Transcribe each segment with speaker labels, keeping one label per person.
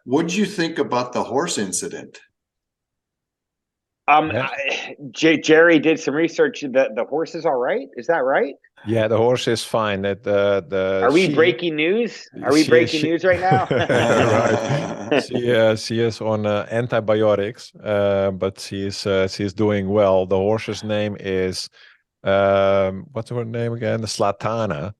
Speaker 1: What did you think about the horse incident?
Speaker 2: Yeah,
Speaker 3: Gerry did some research. The horse is all right. Is that right?
Speaker 2: yeah, the horse is fine. That the
Speaker 3: Are we breaking news? Are we breaking
Speaker 2: she
Speaker 3: news right now?
Speaker 2: right. She is on antibiotics, but she's doing well. The horse's name is what's her name again? The Zlatana.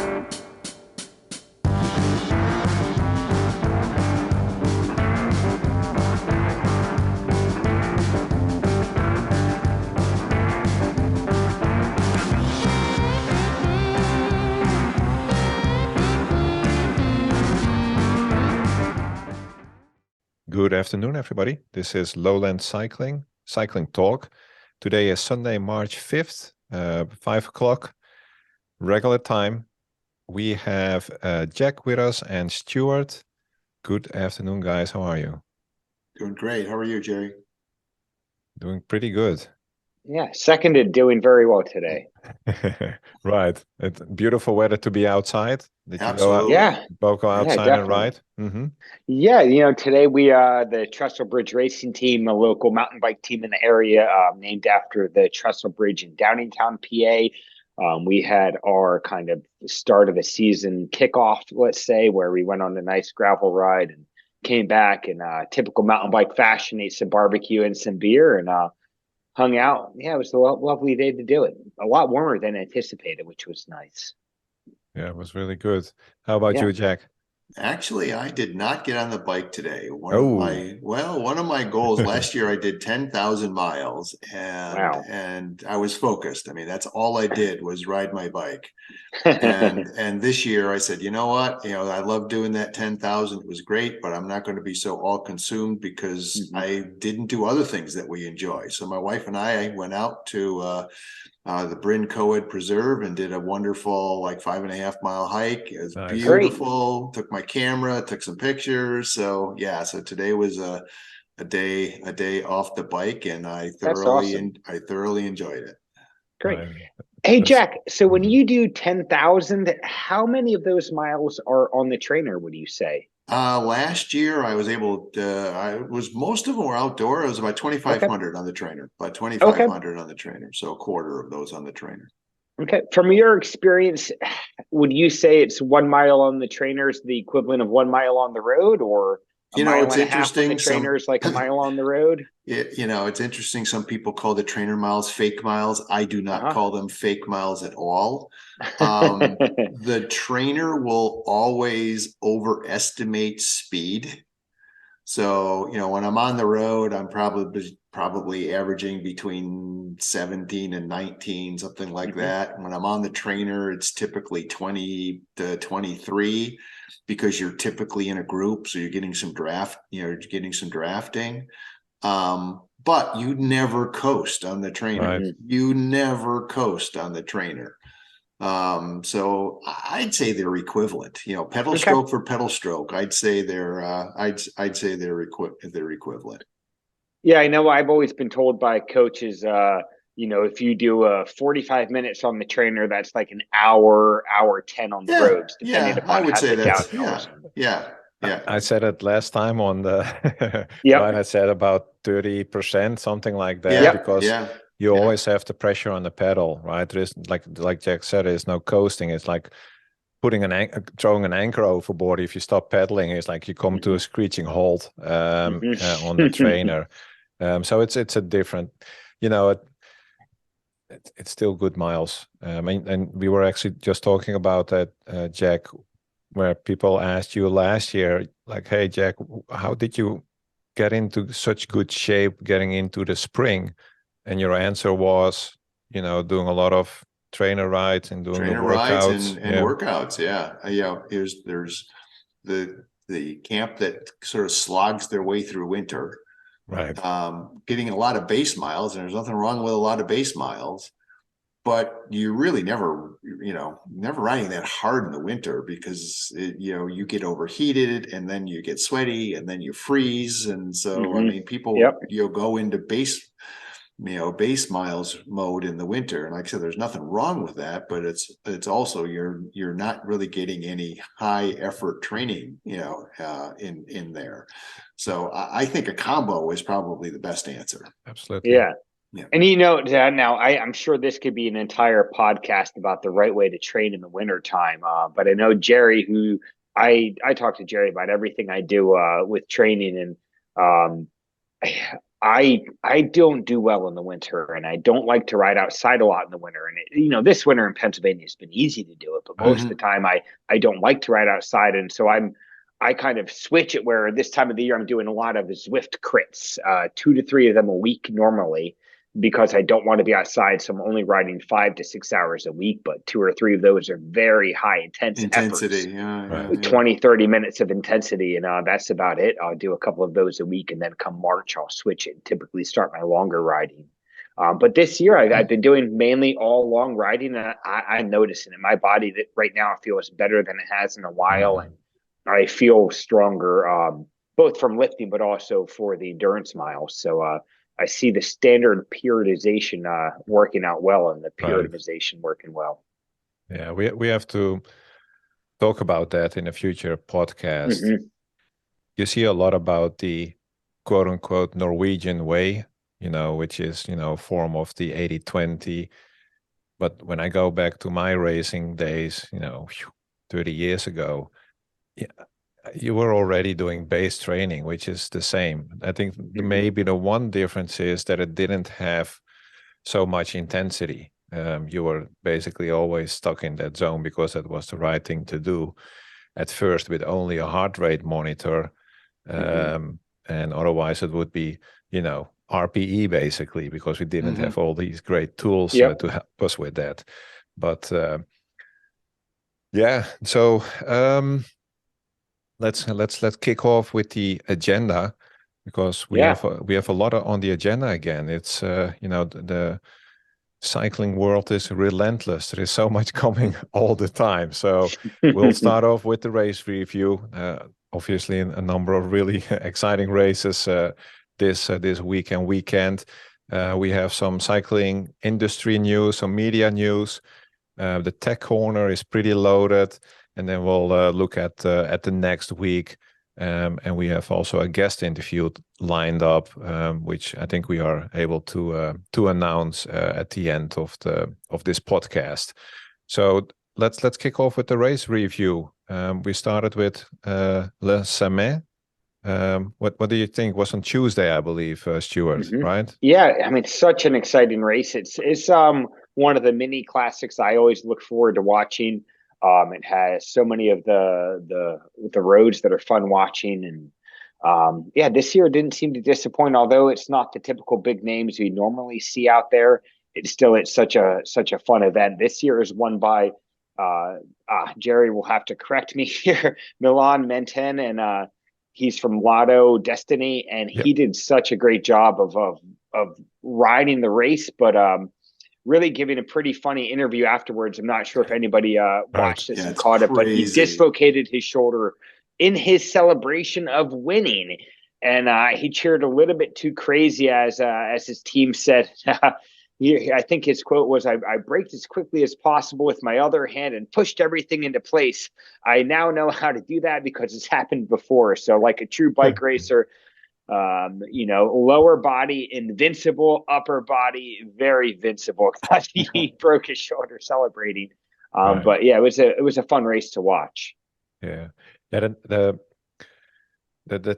Speaker 2: Good afternoon, everybody. This is Lowland Cycling Talk. Today is Sunday, March 5th, 5 o'clock, regular time. We have Jack with us and Stewart. Good afternoon, guys. How are you?
Speaker 1: Doing great. How are you, Gerry?
Speaker 2: Doing pretty good.
Speaker 3: Yeah, seconded, doing very well today.
Speaker 2: Right. It's beautiful weather to be outside. Did you go out,
Speaker 1: Absolutely.
Speaker 3: Yeah,
Speaker 2: both go
Speaker 3: yeah,
Speaker 2: outside and
Speaker 3: definitely.
Speaker 2: ride? Mm-hmm.
Speaker 3: Yeah, today we the Trestle Bridge Racing Team, a local mountain bike team in the area, named after the Trestle Bridge in Downingtown, PA. We had our kind of start of the season kickoff, let's say, where we went on a nice gravel ride and came back in typical mountain bike fashion, ate some barbecue and some beer, and hung out. Yeah, it was a lovely day to do it. A lot warmer than anticipated, which was nice.
Speaker 2: Yeah, it was really good. How about
Speaker 3: Yeah.
Speaker 2: you, Jack?
Speaker 1: Actually, I did not get on the bike today.
Speaker 2: Oh,
Speaker 1: One of my goals last year, I did 10,000 miles and
Speaker 3: Wow.
Speaker 1: I was focused. I mean, that's all I did was ride my bike. And this year I said, you know what? I love doing that 10,000. It was great, but I'm not going to be so all consumed because
Speaker 3: Mhm.
Speaker 1: I didn't do other things that we enjoy. So my wife and I went out to the Bryn Coed Preserve and did a wonderful, like 5.5 mile hike. It was
Speaker 2: nice.
Speaker 3: Great.
Speaker 1: beautiful. Took my camera, took some pictures. So yeah, so today was a day off the bike, and
Speaker 3: That's awesome.
Speaker 1: I thoroughly enjoyed it.
Speaker 3: Great.
Speaker 2: Right.
Speaker 3: Hey,
Speaker 2: That's
Speaker 3: Jack, so when
Speaker 2: mhm.
Speaker 3: you do 10,000, how many of those miles are on the trainer, would you say?
Speaker 1: Last year I was able to, I was, most of them were outdoor. It was about
Speaker 3: Okay.
Speaker 1: 2,500 on the trainer, about
Speaker 3: Okay.
Speaker 1: 2,500 on the trainer. So a quarter of those on the trainer.
Speaker 3: Okay. From your experience, would you say it's 1 mile on the trainer is the equivalent of 1 mile on the road, or a mile
Speaker 1: It's
Speaker 3: and a half on the
Speaker 1: interesting.
Speaker 3: trainer is like a mile on the road?
Speaker 1: It's interesting. Some people call the trainer miles fake miles. I do not
Speaker 3: Uh-huh.
Speaker 1: call them fake miles at all. The trainer will always overestimate speed. So, when I'm on the road, I'm probably averaging between 17 and 19, something like
Speaker 3: Mhm.
Speaker 1: that. When I'm on the trainer, it's typically 20 to 23 because you're typically in a group, so you're getting some drafting. But you never coast on the trainer.
Speaker 2: Right.
Speaker 3: Mhm.
Speaker 1: You never coast on the trainer. So I'd say they're equivalent. Pedal
Speaker 3: Okay.
Speaker 1: stroke for pedal stroke. I'd say they're equivalent.
Speaker 3: Yeah, I know I've always been told by coaches, if you do 45 minutes on the trainer, that's like an hour 10 on the
Speaker 1: Yeah,
Speaker 3: roads, depending
Speaker 1: yeah, I
Speaker 3: upon
Speaker 1: would
Speaker 3: how
Speaker 1: say
Speaker 3: the
Speaker 1: that's
Speaker 3: downhills.
Speaker 1: yeah, yeah, yeah,
Speaker 2: I said it last time on the
Speaker 3: Yep.
Speaker 2: right. I said about 30%, something like that,
Speaker 1: yeah,
Speaker 3: Yep.
Speaker 2: because
Speaker 1: yeah,
Speaker 2: you
Speaker 1: yeah.
Speaker 2: always have the pressure on the pedal, right? There is like Jack said, there's no coasting. It's like putting throwing an anchor overboard. If you stop pedaling, it's like you come to a
Speaker 3: Mhm.
Speaker 2: screeching halt on the
Speaker 3: Mhm.
Speaker 2: trainer. So it's a different, you know, it's still good miles. And we were actually just talking about that, Jack, where people asked you last year, like, "Hey, Jack, how did you get into such good shape getting into the spring?" And your answer was, doing a lot of trainer rides and doing the
Speaker 1: Trainer rides
Speaker 2: workouts.
Speaker 1: and
Speaker 2: Yeah,
Speaker 1: workouts. Yeah, there's the camp that sort of slogs their way through winter,
Speaker 2: right.
Speaker 1: getting a lot of base miles, and there's nothing wrong with a lot of base miles, but you really never riding that hard in the winter because you get overheated and then you get sweaty and then you freeze. And so, I
Speaker 3: Mhm.
Speaker 1: mean, people,
Speaker 3: Yep.
Speaker 1: go into base miles mode in the winter. And like I said, there's nothing wrong with that, but it's also you're not really getting any high effort training, in there. So I think a combo is probably the best answer.
Speaker 2: Absolutely.
Speaker 3: Yeah.
Speaker 1: Yeah.
Speaker 3: And now I'm sure this could be an entire podcast about the right way to train in the wintertime. But I know Gerry, who I talk to Gerry about everything I do with training, and um, I don't do well in the winter, and I don't like to ride outside a lot in the winter. And this winter in Pennsylvania has been easy to do it, but most of the time I don't like to ride outside, and so I kind of switch it where this time of the year I'm doing a lot of Zwift crits, 2 to 3 of them a week normally, because I don't want to be outside. So I'm only riding 5 to 6 hours a week, but 2 or 3 of those are very high intensity efforts.
Speaker 1: Yeah,
Speaker 3: 20, 30 minutes of intensity. And that's about it. I'll do a couple of those a week. And then come March, I'll switch it and typically start my longer riding. But this year I've been doing mainly all long riding. And I'm noticing in my body that right now it feels better than it has in a while. And I feel stronger, both from lifting, but also for the endurance miles. So, I see the standard periodization working out well, and the periodization working well.
Speaker 2: Yeah, we have to talk about that in a future podcast. You see a lot about the quote unquote Norwegian way, which is, form of the 80-20. But when I go back to my racing days, 30 years ago, you were already doing base training, which is the same. I think maybe the one difference is that it didn't have so much intensity. You were basically always stuck in that zone because that was the right thing to do at first, with only a heart rate monitor. And otherwise it would be, RPE basically, because we didn't have all these great tools to help us with that. But so let's kick off with the agenda, because we have a lot on the agenda again. It's the cycling world is relentless. There is so much coming all the time. So we'll start off with the race review. Obviously, a number of really exciting races this weekend. We have some cycling industry news, some media news. The tech corner is pretty loaded. And then we'll look at the next week, and we have also a guest interview lined up, which I think we are able to announce at the end of this podcast. So let's kick off with the race review. We started with Le Sammet. What do you think? It was on Tuesday, I believe, Stewart, right?
Speaker 3: Yeah, I mean, such an exciting race. It's one of the mini classics I always look forward to watching. It has so many of the roads that are fun watching, and this year didn't seem to disappoint. Although it's not the typical big names we normally see out there, it's such a fun event. This year is won by Gerry will have to correct me here, Milan Menten, and he's from Lotto Destiny, and he did such a great job of riding the race, but really giving a pretty funny interview afterwards. I'm not sure if anybody watched this and caught it, but he dislocated his shoulder in his celebration of winning. And he cheered a little bit too crazy, as his team said. I think his quote was, I braked as quickly as possible with my other hand and pushed everything into place. I now know how to do that because it's happened before. So like a true bike racer, lower body invincible, upper body very vincible. He broke his shoulder celebrating. But yeah, it was a fun race to watch.
Speaker 2: Yeah. The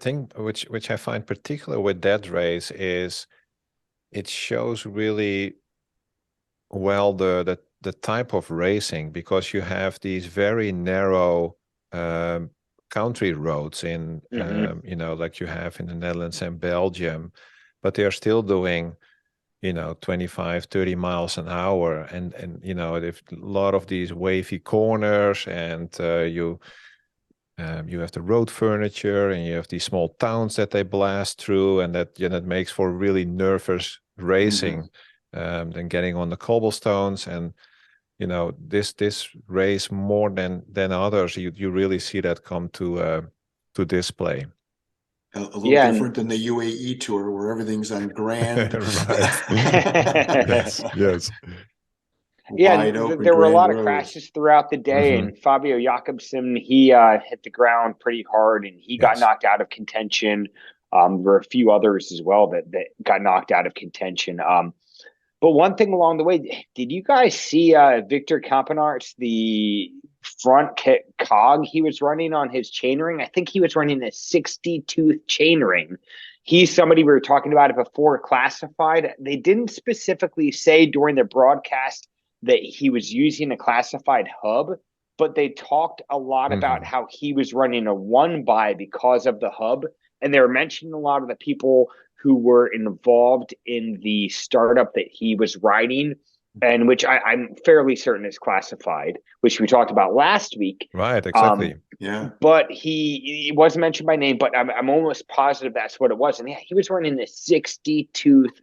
Speaker 2: thing which I find particular with that race is it shows really well the type of racing, because you have these very narrow country roads in like you have in the Netherlands and Belgium, but they're still doing 25-30 miles an hour, and there's a lot of these wavy corners, and you have the road furniture, and you have these small towns that they blast through, and that makes for really nervous racing. Then getting on the cobblestones, and this race more than others, you really see that come to display.
Speaker 1: A little
Speaker 3: Yeah,
Speaker 1: different than the UAE tour where everything's on grand,
Speaker 2: Right. Yes, yes.
Speaker 3: yeah,
Speaker 1: wide open
Speaker 3: there were a
Speaker 1: grand
Speaker 3: lot of
Speaker 1: roads.
Speaker 3: crashes throughout the day,
Speaker 2: Hmm.
Speaker 3: and Fabio Jakobsen, he hit the ground pretty hard, and he got
Speaker 2: Yes.
Speaker 3: knocked out of contention. There were a few others as well that got knocked out of contention. But one thing along the way, did you guys see Victor Campenaerts, the front cog he was running on his chainring? I think he was running a 60-tooth chainring. He's somebody we were talking about it before classified. They didn't specifically say during the broadcast that he was using a classified hub, but they talked a lot about
Speaker 2: Hmm.
Speaker 3: how he was running a one by because of the hub. And they were mentioning a lot of the people who were involved in the startup that he was riding, and which I'm fairly certain is classified, which we talked about last week.
Speaker 2: Right, exactly.
Speaker 1: Yeah.
Speaker 3: But he wasn't mentioned by name, but I'm almost positive that's what it was. And yeah, he was running a 60-tooth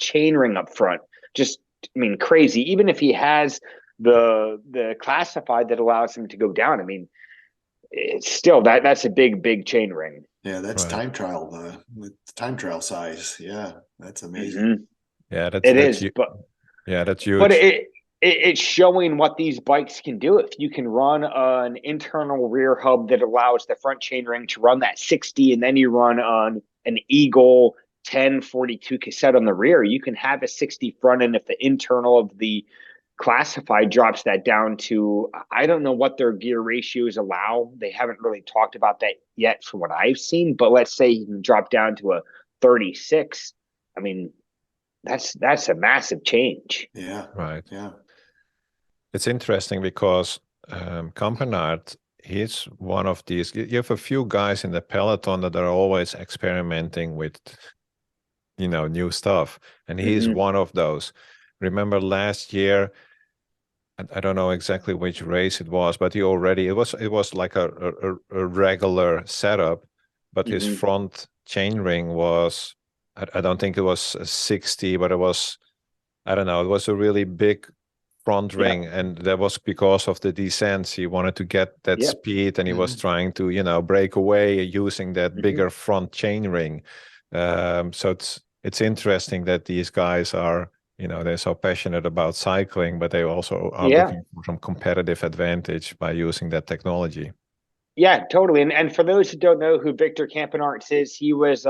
Speaker 3: chainring up front. Just, I mean, crazy. Even if he has the classified that allows him to go down, I mean, it's still that's a big chain ring.
Speaker 1: Yeah, that's
Speaker 2: Right.
Speaker 1: the time trial size. Yeah, that's amazing.
Speaker 3: Mm-hmm.
Speaker 2: Yeah,
Speaker 3: It
Speaker 2: that's
Speaker 3: is,
Speaker 2: you.
Speaker 3: but
Speaker 2: Yeah, that's
Speaker 3: but
Speaker 2: huge.
Speaker 3: it's showing what these bikes can do. If you can run an internal rear hub that allows the front chainring to run that 60, and then you run on an Eagle 1042 cassette on the rear, you can have a 60 front. And if the internal of the classified drops that down to, I don't know what their gear ratios allow. They haven't really talked about that yet from what I've seen, but let's say you can drop down to a 36. I mean, that's a massive change.
Speaker 1: Yeah.
Speaker 2: Right.
Speaker 1: Yeah.
Speaker 2: It's interesting because Campenaert, he's one of these. You have a few guys in the peloton that are always experimenting with, new stuff, and he's
Speaker 3: Mm-hmm.
Speaker 2: one of those. Remember last year, I don't know exactly which race it was, but it was like a regular setup, but his
Speaker 3: Mm-hmm.
Speaker 2: front chainring was, I don't think it was a 60, but it was, I don't know, it was a really big front
Speaker 3: Yeah.
Speaker 2: ring, and that was because of the descents. He wanted to get that
Speaker 3: Yep.
Speaker 2: speed, and he was
Speaker 1: Mhm.
Speaker 2: trying to break away using that
Speaker 3: Mm-hmm.
Speaker 2: bigger front chain ring. So it's interesting that these guys are, they're so passionate about cycling, but they also are
Speaker 3: Yeah.
Speaker 2: looking for some competitive advantage by using that technology.
Speaker 3: Yeah, totally. And for those who don't know who Victor Campenaerts is, he was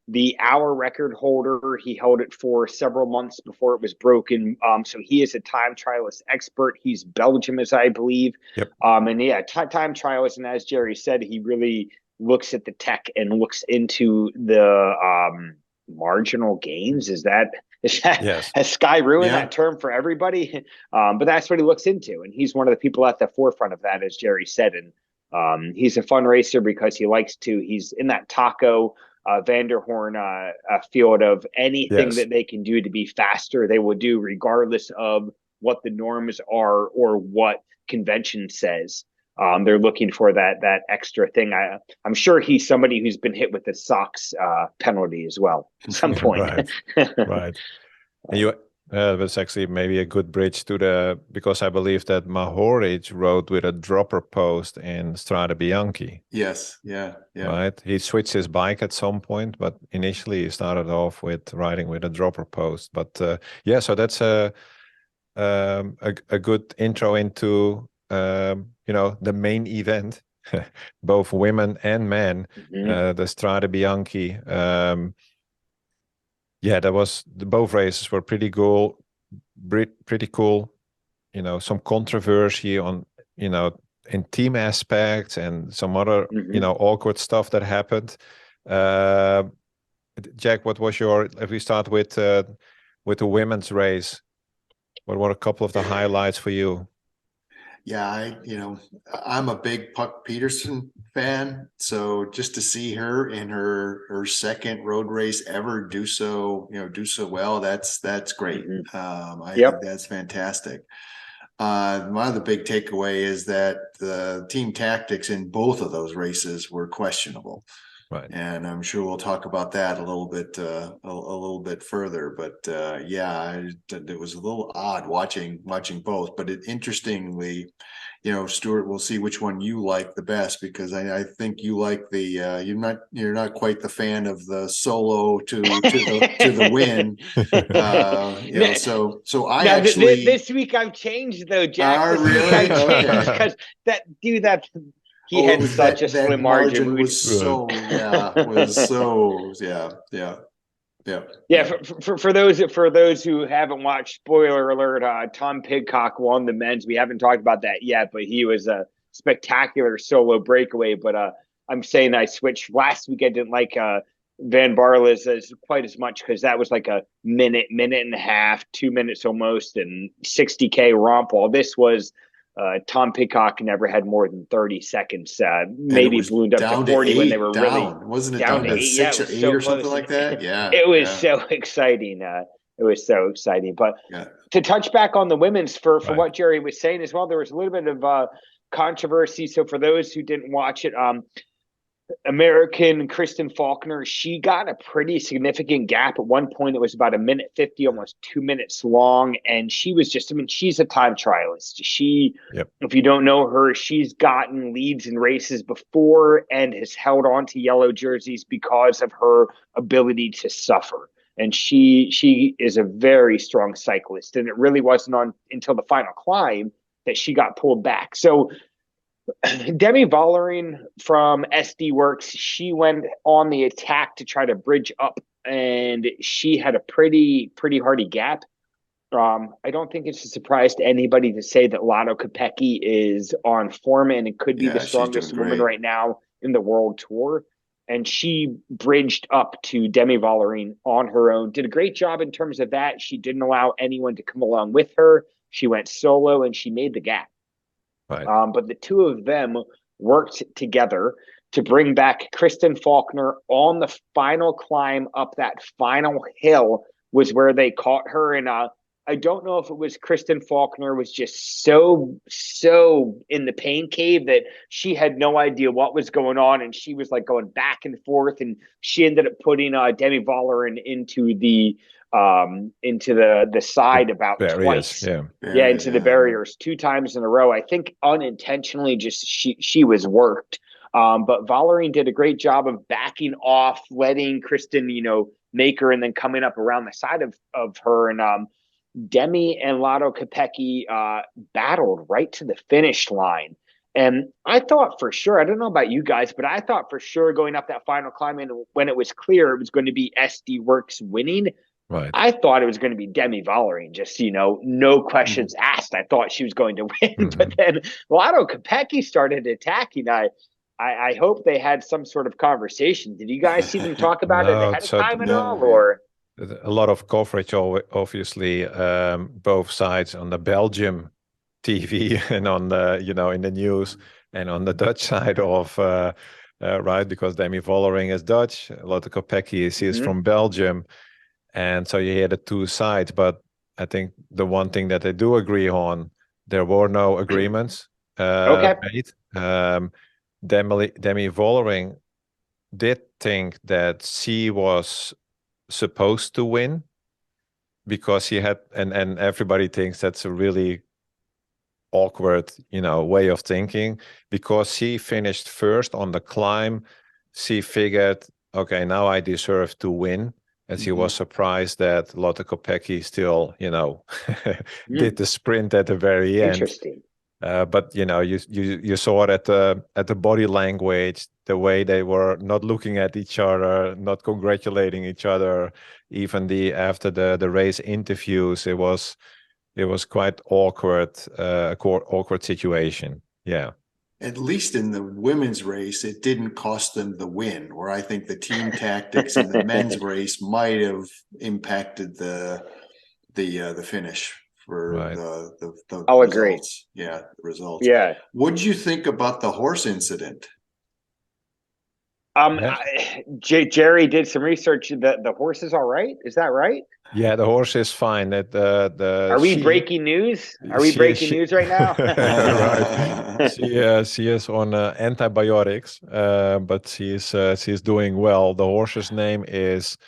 Speaker 3: the hour record holder. He held it for several months before it was broken. So he is a time trialist expert. He's Belgium, as I believe.
Speaker 2: Yep.
Speaker 3: And yeah, time trialist. And as Gerry said, he really looks at the tech and looks into the marginal gains. Is that
Speaker 2: Yes.
Speaker 3: has Sky ruined
Speaker 1: Yeah.
Speaker 3: that term for everybody? But that's what he looks into, and he's one of the people at the forefront of that, as Gerry said. And he's a fun racer because he likes to. He's in that Taco Vanderhorn field of anything
Speaker 2: Yes.
Speaker 3: that they can do to be faster, they will do, regardless of what the norms are or what convention says. They're looking for that extra thing. I'm sure he's somebody who's been hit with the SOX penalty as well at some point.
Speaker 2: Right. Right. And that's actually maybe a good bridge because I believe that Mahoric rode with a dropper post in Strade Bianche,
Speaker 1: Yes. Yeah. Yeah.
Speaker 2: right? He switched his bike at some point, but initially he started off with riding with a dropper post. But yeah, so that's a good intro into the main event, both women and men,
Speaker 3: Mhm.
Speaker 2: the Strade Bianche. Yeah, both races were pretty cool. Pretty cool. Some controversy on in team aspects and some other
Speaker 3: Mhm.
Speaker 2: awkward stuff that happened. Uh, Jack, what was if we start with the women's race, what were a couple of the highlights for you?
Speaker 1: Yeah, I'm a big Puck Peterson fan. So just to see her in her second road race ever do so well, that's great.
Speaker 3: Mhm.
Speaker 1: I think
Speaker 3: Yep.
Speaker 1: that's fantastic. One of the big takeaway is that the team tactics in both of those races were questionable.
Speaker 2: Right.
Speaker 1: And I'm sure we'll talk about that a little bit, a little bit further. But yeah, it was a little odd watching both. But interestingly, Stewart, we'll see which one you like the best, because I think you like the you're not quite the fan of the solo to the win. So I
Speaker 3: now
Speaker 1: actually
Speaker 3: this week I've changed though, Jack. This week
Speaker 1: really
Speaker 3: I've changed
Speaker 1: okay.
Speaker 3: because he had such a
Speaker 1: that
Speaker 3: slim
Speaker 1: margin
Speaker 3: margin.
Speaker 1: was so
Speaker 3: Yeah, for those who haven't watched, spoiler alert, Tom Pidcock won the men's. We haven't talked about that yet, but he was a spectacular solo breakaway. But I'm saying I switched last week. I didn't like Van Barle's as quite as much, because that was like a minute and a half, 2 minutes almost, and 60K romp. All this was Tom Pidcock never had more than 30 seconds. Maybe ballooned up to 40 when they were really
Speaker 1: wasn't it
Speaker 3: down
Speaker 1: down
Speaker 3: to
Speaker 1: to
Speaker 3: 8.
Speaker 1: 6
Speaker 3: Yeah,
Speaker 1: or
Speaker 3: it was
Speaker 1: 8
Speaker 3: so
Speaker 1: or something
Speaker 3: close.
Speaker 1: like that? Yeah,
Speaker 3: it was so exciting. It was so exciting. But to touch back on the women's, for what Gerry was saying as well, there was a little bit of controversy. So for those who didn't watch it, American Kristen Faulkner, she got a pretty significant gap. At one point, it was about 1:50, almost 2 minutes long. And she was just, I mean, she's a time trialist. If you don't know her, she's gotten leads in races before and has held on to yellow jerseys because of her ability to suffer. And she is a very strong cyclist. And it really wasn't until the final climb that she got pulled back. So Demi Vollering from SD Works, she went on the attack to try to bridge up, and she had a pretty hardy gap. I don't think it's a surprise to anybody to say that Lotto Kopecky is on form, and it could be the strongest woman right now in the World Tour. And she bridged up to Demi Vollering on her own, did a great job in terms of that. She didn't allow anyone to come along with her. She went solo, and she made the gap.
Speaker 2: Right.
Speaker 3: But the two of them worked together to bring back Kristen Faulkner on the final climb up that final hill, was where they caught her. And I don't know if it was Kristen Faulkner was just so in the pain cave that she had no idea what was going on, and she was like going back and forth, and she ended up putting Demi Vollering into the side about
Speaker 2: barriers,
Speaker 3: twice. Into the barriers 2 times in a row. I think unintentionally, just she was worked. But Vollering did a great job of backing off, letting Kristen, make her, and then coming up around the side of her. And Demi and Lotto Kopecky battled right to the finish line. And I thought for sure, I don't know about you guys, but I thought for sure going up that final climb, and when it was clear it was going to be SD Works winning, I thought it was going to be Demi Vollering, just, no questions asked. I thought she was going to win. But then Lotto Kopecky started attacking. I hope they had some sort of conversation. Did you guys see them talk about it ahead of time at all? Or
Speaker 2: a lot of coverage, obviously, both sides on the Belgium TV and on the, in the news, and on the Dutch side of, right, because Demi Vollering is Dutch, Lotto Kopecky is from Belgium. And so you hear the two sides, but I think the one thing that they do agree on, there were no agreements made. Demi Vollering did think that she was supposed to win, because he had, and everybody thinks that's a really awkward, way of thinking, because she finished first on the climb. She figured, okay, now I deserve to win. And she was surprised that Lotto Kopecky still, did the sprint at the very end.
Speaker 3: Interesting.
Speaker 2: But you saw it at the body language, the way they were not looking at each other, not congratulating each other. Even after the race interviews, it was quite awkward, awkward situation. Yeah.
Speaker 1: At least in the women's race, it didn't cost them the win, where I think the team tactics in the men's race might have impacted the finish for the
Speaker 3: I'll
Speaker 1: results.
Speaker 3: agree.
Speaker 1: Yeah, the results.
Speaker 3: Yeah.
Speaker 1: What did you think about the horse incident?
Speaker 3: Gerry did some research. The horse is all right. Is that right?
Speaker 2: Yeah, the horse is fine.
Speaker 3: Are we breaking news? Are we breaking news right now?
Speaker 2: Right. She is on antibiotics, but she's doing well. The horse's name is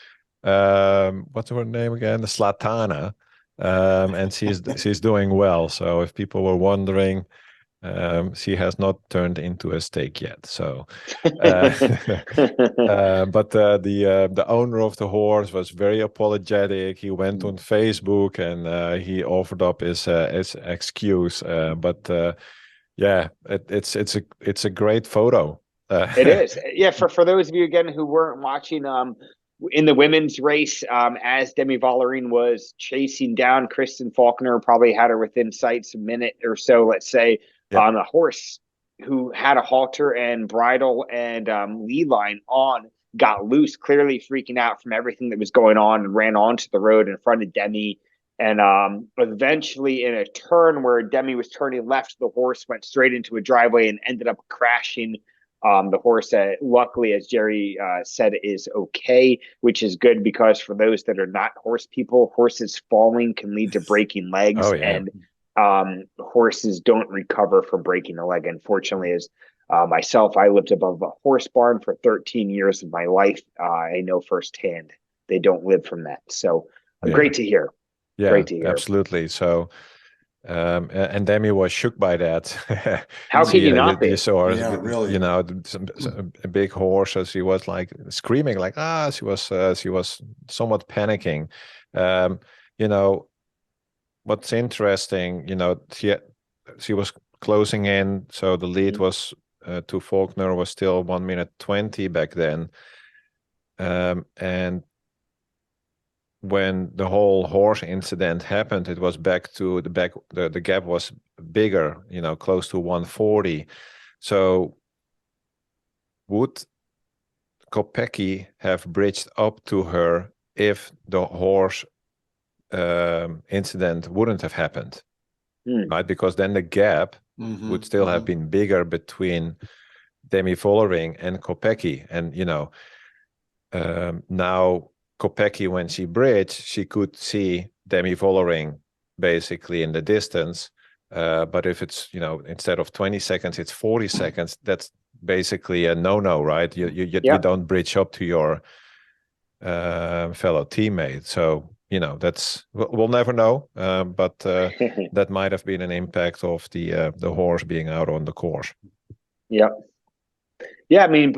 Speaker 2: what's her name again? Zlatana, and she's doing well. So if people were wondering, she has not turned into a steak yet. So, but the owner of the horse was very apologetic. He went on Facebook and he offered up his excuse. But yeah, it's a great photo.
Speaker 3: It is. Yeah, for those of you again who weren't watching, in the women's race, as Demi Vollering was chasing down Kristen Faulkner, probably had her within sights a minute or so, let's say, on a horse who had a halter and bridle and lead line on, got loose, clearly freaking out from everything that was going on, and ran onto the road in front of Demi. And eventually, in a turn where Demi was turning left, the horse went straight into a driveway and ended up crashing. The horse, luckily, as Gerry said, is okay, which is good, because for those that are not horse people, horses falling can lead to breaking legs.
Speaker 2: Oh, yeah.
Speaker 3: And horses don't recover from breaking a leg. Unfortunately, as myself, I lived above a horse barn for 13 years of my life. I know firsthand they don't live from that. So great to hear.
Speaker 2: Yeah,
Speaker 3: great to hear.
Speaker 2: Absolutely. So, and Demi was shook by that.
Speaker 3: How can you not be?
Speaker 1: Yeah, really.
Speaker 2: You know, a big horse. So she was like screaming, like she was somewhat panicking. You know, what's interesting, you know, she was closing in, so the lead was to Faulkner was still 1:20 back then, and when the whole horse incident happened, it was back to the gap was bigger, you know, close to 1:40. So would Kopecky have bridged up to her if the horse incident wouldn't have happened? Right? Because then the gap would still have been bigger between Demi Vollering and Kopecky. And, you know, now Kopecky, when she bridged, she could see Demi Vollering basically in the distance. But if it's, you know, instead of 20 seconds, it's 40 seconds, that's basically a no-no, right? You don't bridge up to your fellow teammate. So, you know, we'll never know. But that might have been an impact of the horse being out on the course.
Speaker 3: Yep. Yeah, I mean,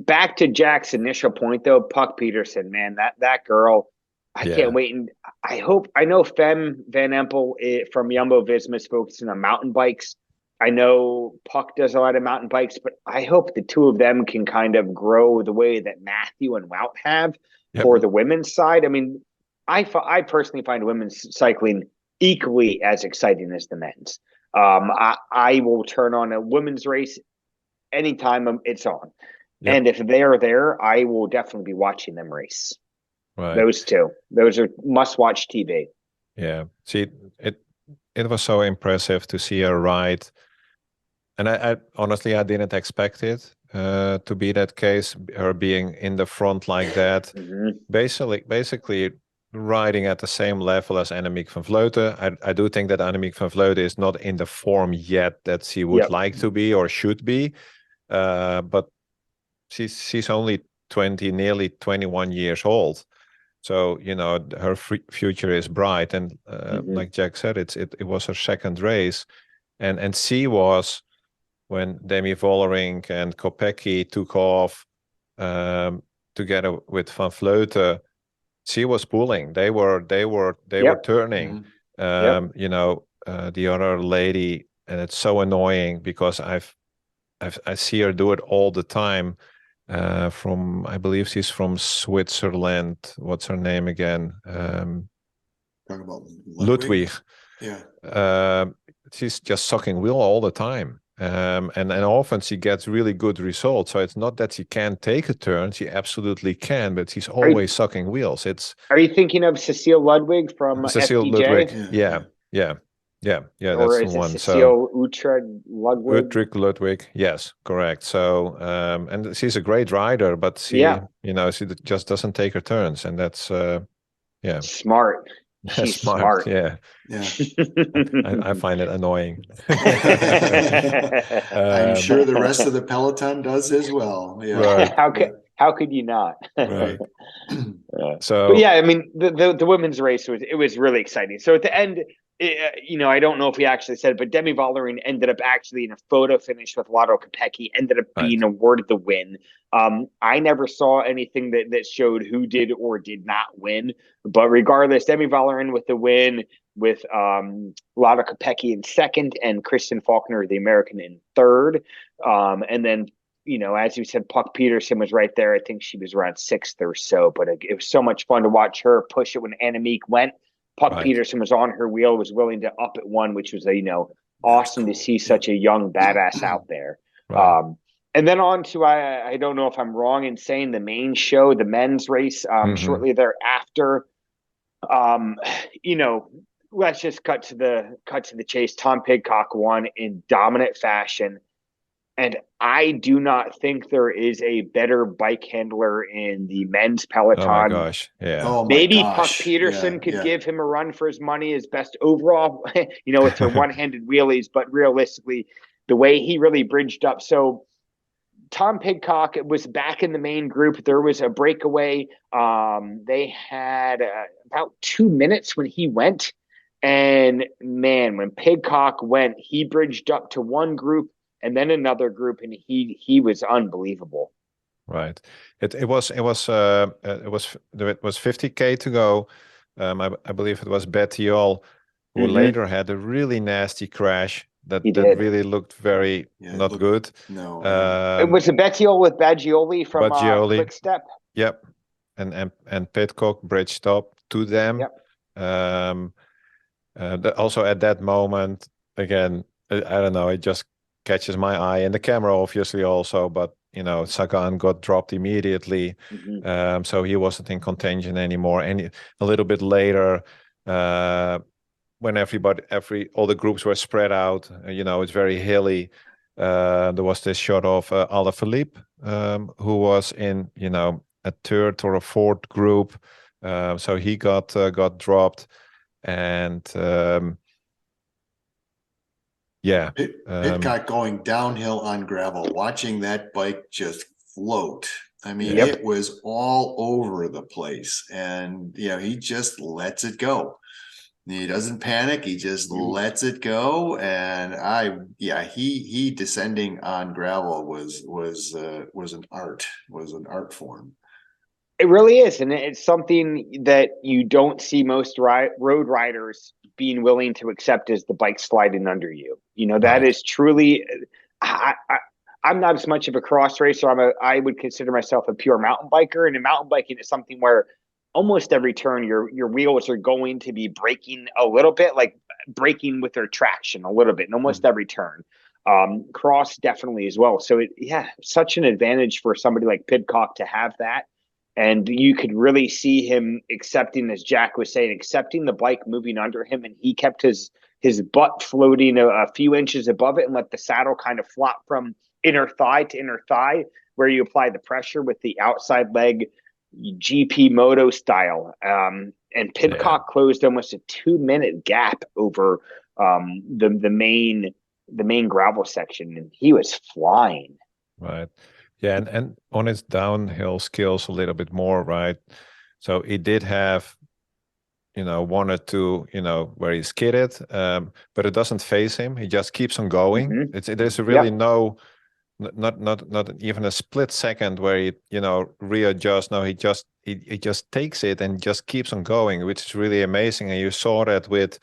Speaker 3: back to Jack's initial point, though, Puck Peterson, man, that girl, I can't wait. And I know Fem Van Empel from Jumbo Visma is focusing on mountain bikes. I know Puck does a lot of mountain bikes, but I hope the two of them can kind of grow the way that Matthew and Wout have for the women's side. I mean, I personally find women's cycling equally as exciting as the men's. I will turn on a women's race anytime it's on. And if they are there, I will definitely be watching them race.
Speaker 2: Right.
Speaker 3: Those are must-watch TV.
Speaker 2: Yeah. See, it was so impressive to see her ride. And I honestly, I didn't expect it to be that case, her being in the front like that. Basically riding at the same level as Annemiek van Vleuten. I do think that Annemiek van Vleuten is not in the form yet that she would like to be or should be. But she's only 20, nearly 21 years old. So, you know, her future is bright. And like Jack said, it was her second race. And she was, when Demi Vollering and Kopecky took off together with Van Vleuten, she was pulling. They were turning. You know, the other lady, and it's so annoying because I see her do it all the time. I believe she's from Switzerland. What's her name again?
Speaker 1: Talking about
Speaker 2: Ludwig.
Speaker 1: Yeah.
Speaker 2: She's just sucking wheel all the time. And often she gets really good results. So it's not that she can't take a turn; she absolutely can, but she's always sucking wheels.
Speaker 3: Are you thinking of Cecile Ludwig from
Speaker 2: Cecile
Speaker 3: FDJ?
Speaker 2: Ludwig? Yeah.
Speaker 3: Or
Speaker 2: That's
Speaker 3: is
Speaker 2: the one.
Speaker 3: Cecile Ludwig?
Speaker 2: Ludwig, yes, correct. So, and she's a great rider, but she, you know, she just doesn't take her turns, and that's, Yeah.
Speaker 3: Smart. She's smart.
Speaker 2: Yeah.
Speaker 1: Yeah.
Speaker 2: I find it annoying.
Speaker 1: I'm sure the rest of the peloton does as well. Yeah.
Speaker 2: Right.
Speaker 3: How could you not?
Speaker 2: Right.
Speaker 3: But
Speaker 2: So
Speaker 3: yeah, I mean, the women's race was really exciting. So at the end, I don't know if we actually said, but Demi Vollering ended up actually in a photo finish with Lotto Kopecky, ended up being awarded the win. I never saw anything that showed who did or did not win, but regardless, Demi Vollering with the win, with Lotto Kopecky in second, and Kristen Faulkner, the American, in third. And then, as you said, Puck Peterson was right there. I think she was around sixth or so, but it was so much fun to watch her push it when Annemiek went. Puck Peterson was on her wheel, was willing to up at one, which was awesome to see such a young badass out there.
Speaker 2: Right.
Speaker 3: And then on to, I don't know if I'm wrong in saying, the main show, the men's race, shortly thereafter. Let's just cut to the chase. Tom Pidcock won in dominant fashion. And I do not think there is a better bike handler in the men's peloton.
Speaker 2: Oh my gosh. Yeah.
Speaker 1: Oh my
Speaker 3: Maybe
Speaker 1: gosh.
Speaker 3: Puck Peterson could give him a run for his money, his best overall, with her one-handed wheelies, but realistically, the way he really bridged up. So Tom Pidcock was back in the main group. There was a breakaway. They had about 2 minutes when he went. And man, when Pidcock went, he bridged up to one group and then another group, and he was unbelievable.
Speaker 2: Right. It was 50K to go. I believe it was Bettiol who later had a really nasty crash that really looked very not good.
Speaker 3: No. It was a Bettiol with Baggioli from Quick Step.
Speaker 2: Yep. And Pidcock bridged up to them.
Speaker 3: Yep.
Speaker 2: Also at that moment, again, I don't know, it just catches my eye, and the camera obviously also, but Sagan got dropped immediately. So he wasn't in contention anymore. And a little bit later, when all the groups were spread out, it's very hilly. There was this shot of Alaphilippe, who was in a third or a fourth group. So he got dropped. And
Speaker 1: Pidcock going downhill on gravel, watching that bike just float. I mean, it was all over the place, and he just lets it go. He doesn't panic; he just lets it go. And he descending on gravel was an art form.
Speaker 3: It really is, and it's something that you don't see most road riders being willing to accept, as the bike sliding under you. That is truly. I'm not as much of a cross racer. I would consider myself a pure mountain biker, and in mountain biking is something where almost every turn your wheels are going to be braking a little bit, like braking with their traction a little bit, in almost every turn. Cross definitely as well. So such an advantage for somebody like Pidcock to have that. And you could really see him accepting, as Jack was saying, accepting the bike moving under him. And he kept his butt floating a few inches above it and let the saddle kind of flop from inner thigh to inner thigh, where you apply the pressure with the outside leg GP moto style. And Pidcock closed almost a 2-minute gap over the main gravel section. And he was flying.
Speaker 2: Right. Yeah, and on his downhill skills a little bit more, right? So he did have, one or two, where he skidded, but it doesn't phase him. He just keeps on going. There's really not even a split second where he, readjusts. No, he just takes it and just keeps on going, which is really amazing. And you saw that with,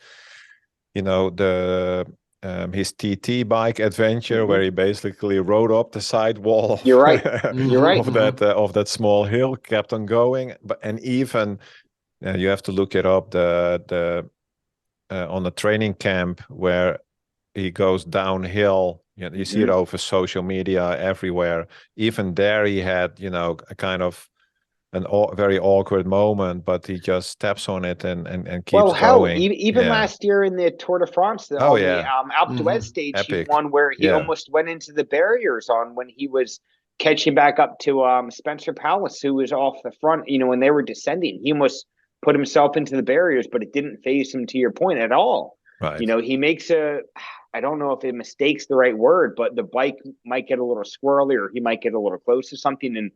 Speaker 2: his TT bike adventure, where he basically rode up the side wall.
Speaker 3: You're right. You're right.
Speaker 2: of that small hill, kept on going. And even you have to look it up. The on the training camp where he goes downhill. You see it over social media everywhere. Even there, he had a kind of very awkward moment, but he just steps on it and keeps going.
Speaker 3: Even last year in the Tour de France, the Alpe d'Huez stage,
Speaker 2: Epic.
Speaker 3: He won where he almost went into the barriers when he was catching back up to Spencer Powless, who was off the front. When they were descending, he almost put himself into the barriers, but it didn't phase him, to your point, at all.
Speaker 2: Right.
Speaker 3: You know, he makes I don't know if it mistake's the right word, but the bike might get a little squirrely, or he might get a little close to something, and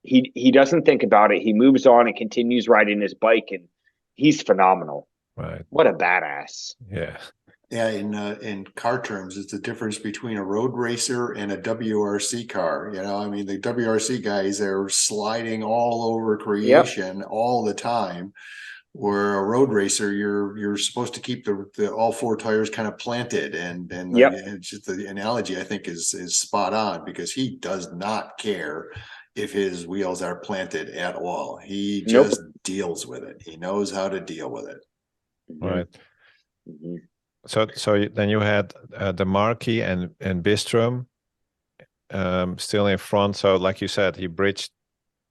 Speaker 3: he doesn't think about it. He moves on and continues riding his bike, and he's phenomenal.
Speaker 2: Right.
Speaker 3: What a badass.
Speaker 2: Yeah.
Speaker 1: Yeah, in car terms, it's the difference between a road racer and a WRC car. You know, I mean, the WRC guys are sliding all over creation all the time. Where a road racer, you're supposed to keep the all four tires kind of planted, and it's just the analogy I think is spot on, because he does not care if his wheels are planted at all. He just deals with it. He knows how to deal with it.
Speaker 2: Right. So then you had the Marquis and Bistrom still in front. So like you said, he bridged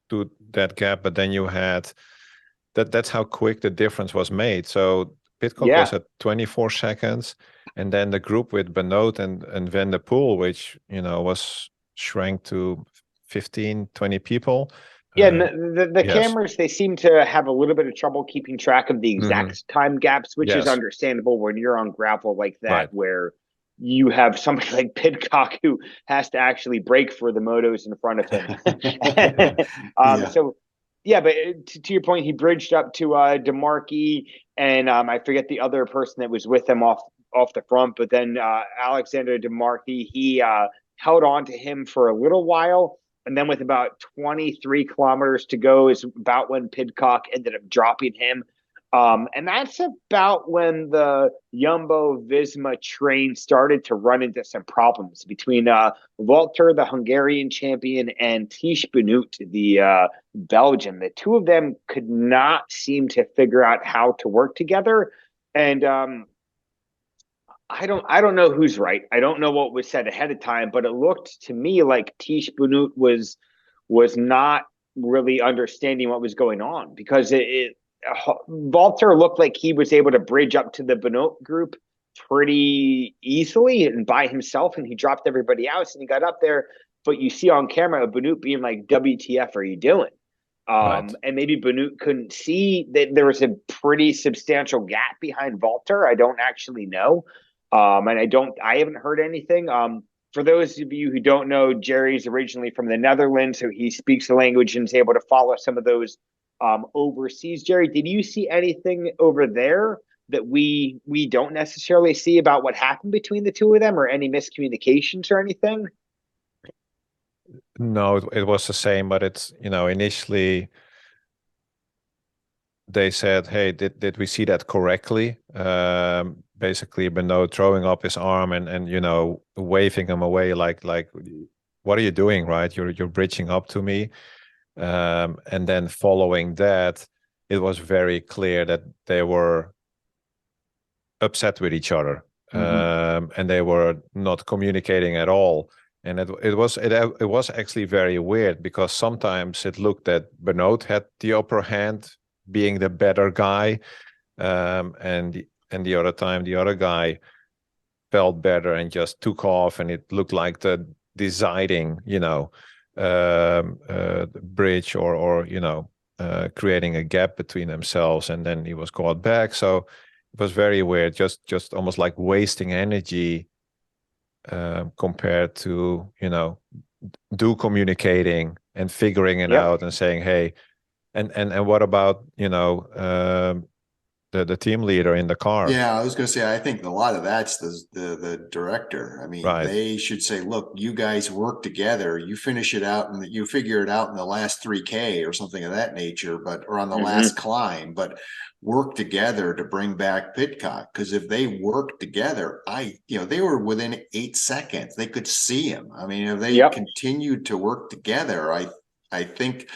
Speaker 2: to that gap, but then you had that's how quick the difference was made. So Pidcock was at 24 seconds, and then the group with Benoot and Van der Poel, which, you know, was shrank to 15, 20 people.
Speaker 3: Yeah, and the cameras, they seem to have a little bit of trouble keeping track of the exact time gaps, which is understandable when you're on gravel like that, where you have somebody like Pidcock who has to actually brake for the motos in front of him. So, yeah, but to your point, he bridged up to DeMarchi, and I forget the other person that was with him off the front, but then Alexander DeMarchi, he held on to him for a little while. And then with about 23 kilometers to go is about when Pidcock ended up dropping him. And that's about when the Jumbo-Visma train started to run into some problems between Walter, the Hungarian champion, and Tish Benoot, the Belgian. The two of them could not seem to figure out how to work together. And I don't know who's right. I don't know what was said ahead of time, but it looked to me like Tish Benoot was not really understanding what was going on, because Walter looked like he was able to bridge up to the Benoot group pretty easily and by himself, and he dropped everybody else and he got up there. But you see on camera Benoot being like, "WTF are you doing?" And maybe Benoot couldn't see that there was a pretty substantial gap behind Walter. I don't actually know. And I haven't heard anything. For those of you who don't know, Gerry's originally from the Netherlands, so he speaks the language and is able to follow some of those overseas. Gerry, did you see anything over there that we don't necessarily see about what happened between the two of them, or any miscommunications or anything?
Speaker 2: No, it was the same, but it's, you know, initially they said, "Hey, did we see that correctly?" Basically, Benoot throwing up his arm and you know, waving him away like, "What are you doing? Right? You're bridging up to me." And then following that, it was very clear that they were upset with each other, and they were not communicating at all. And it was actually very weird, because sometimes it looked that Benoot had the upper hand, being the better guy, and the other time the other guy felt better and just took off, and it looked like the deciding, you know, bridge or you know, creating a gap between themselves, and then he was caught back. So it was very weird, just almost like wasting energy compared to, you know, communicating and figuring it out and saying, "Hey," and what about, you know, the team leader in the car?
Speaker 1: Yeah, I was going to say, I think a lot of that's the director. I mean, they should say, "Look, you guys work together. You finish it out, and you figure it out in the last 3K or something of that nature, or on the last climb. But work together to bring back Pidcock, because if they work together, they were within 8 seconds. They could see him. I mean, if they continued to work together, I think."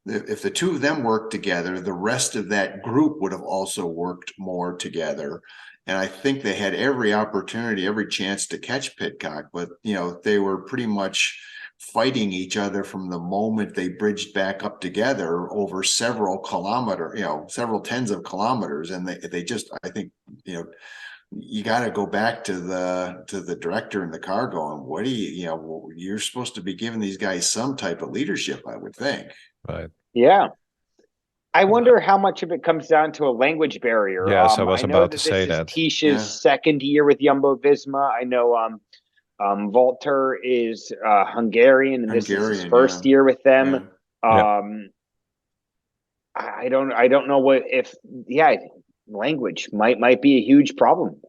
Speaker 1: If the two of them worked together, the rest of that group would have also worked more together. And I think they had every opportunity, every chance to catch Pidcock, but, you know, they were pretty much fighting each other from the moment they bridged back up together over several tens of kilometers. And they just, I think, you know, you got to go back to the director in the car going, "What do you're supposed to be giving these guys some type of leadership, I would think."
Speaker 2: Right.
Speaker 3: Yeah. I wonder how much of it comes down to a language barrier.
Speaker 2: Yes, I was
Speaker 3: I know
Speaker 2: about
Speaker 3: that
Speaker 2: to
Speaker 3: this
Speaker 2: say
Speaker 3: is
Speaker 2: that.
Speaker 3: Tish's
Speaker 1: Yeah.
Speaker 3: second year with Jumbo Visma. I know Walter is Hungarian, and this is his
Speaker 1: Hungarian,
Speaker 3: first
Speaker 1: yeah.
Speaker 3: year with them.
Speaker 2: Yeah.
Speaker 3: I don't know what if language might be a huge problem.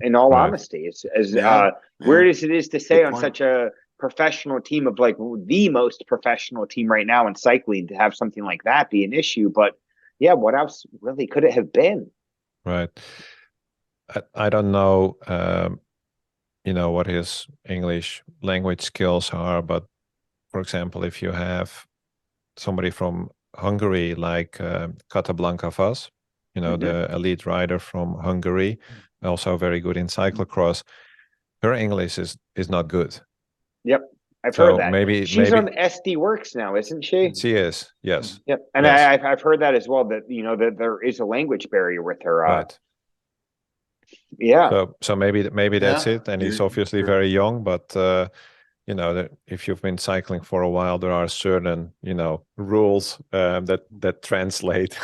Speaker 3: In all
Speaker 2: Right.
Speaker 3: honesty, as
Speaker 1: Yeah.
Speaker 3: weird
Speaker 1: Yeah.
Speaker 3: as it is to say
Speaker 1: Good
Speaker 3: on
Speaker 1: point.
Speaker 3: such a professional team of like the most professional team right now in cycling to have something like that be an issue. But yeah, what else really could it have been?
Speaker 2: Right. I don't know, what his English language skills are, but for example, if you have somebody from Hungary like Capablanca Vaz, the elite rider from Hungary, also very good in cyclocross, her English is not good.
Speaker 3: Yep, I've
Speaker 2: So
Speaker 3: heard that.
Speaker 2: maybe
Speaker 3: She's on SD Works now, isn't she?
Speaker 2: she is, yes.
Speaker 3: Yep, and
Speaker 2: Yes.
Speaker 3: I've heard that as well. That that there is a language barrier with her.
Speaker 2: Right.
Speaker 3: Yeah.
Speaker 2: So maybe that's
Speaker 1: Yeah.
Speaker 2: it. And he's obviously very young, but that if you've been cycling for a while, there are certain rules that translate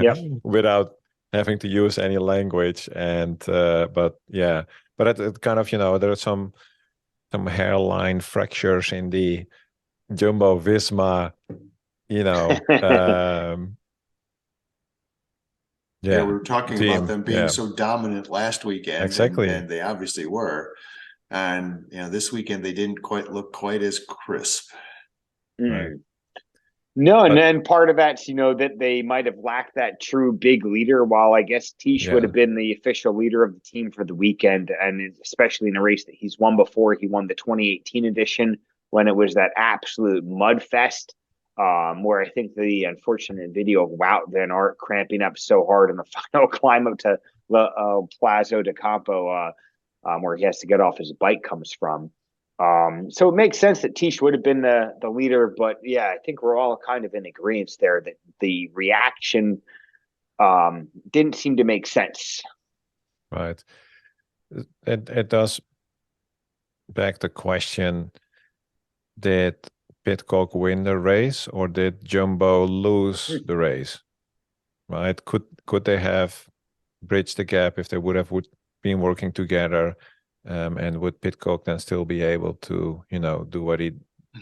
Speaker 3: Yep.
Speaker 2: without having to use any language. And but it kind of there are some hairline fractures in the Jumbo Visma,
Speaker 1: Yeah, we were talking
Speaker 2: team.
Speaker 1: about them being so dominant last weekend,
Speaker 2: Exactly.
Speaker 1: and they obviously were. And this weekend they didn't quite look quite as crisp.
Speaker 2: Right.
Speaker 3: No, and then part of that's that they might have lacked that true big leader. While I guess Tish would have been the official leader of the team for the weekend, and especially in a race that he's won before. He won the 2018 edition when it was that absolute mud fest. Where I think the unfortunate video of Wout Van Aert cramping up so hard in the final climb up to Plazo de Campo, where he has to get off his bike, comes from. So it makes sense that Tish would have been the leader, but yeah, I think we're all kind of in agreement there that the reaction didn't seem to make sense.
Speaker 2: Right. It does beg the question: did Pidcock win the race, or did Jumbo lose the race? Right? Could they have bridged the gap if they would have been working together? And would Pidcock then still be able to, do what he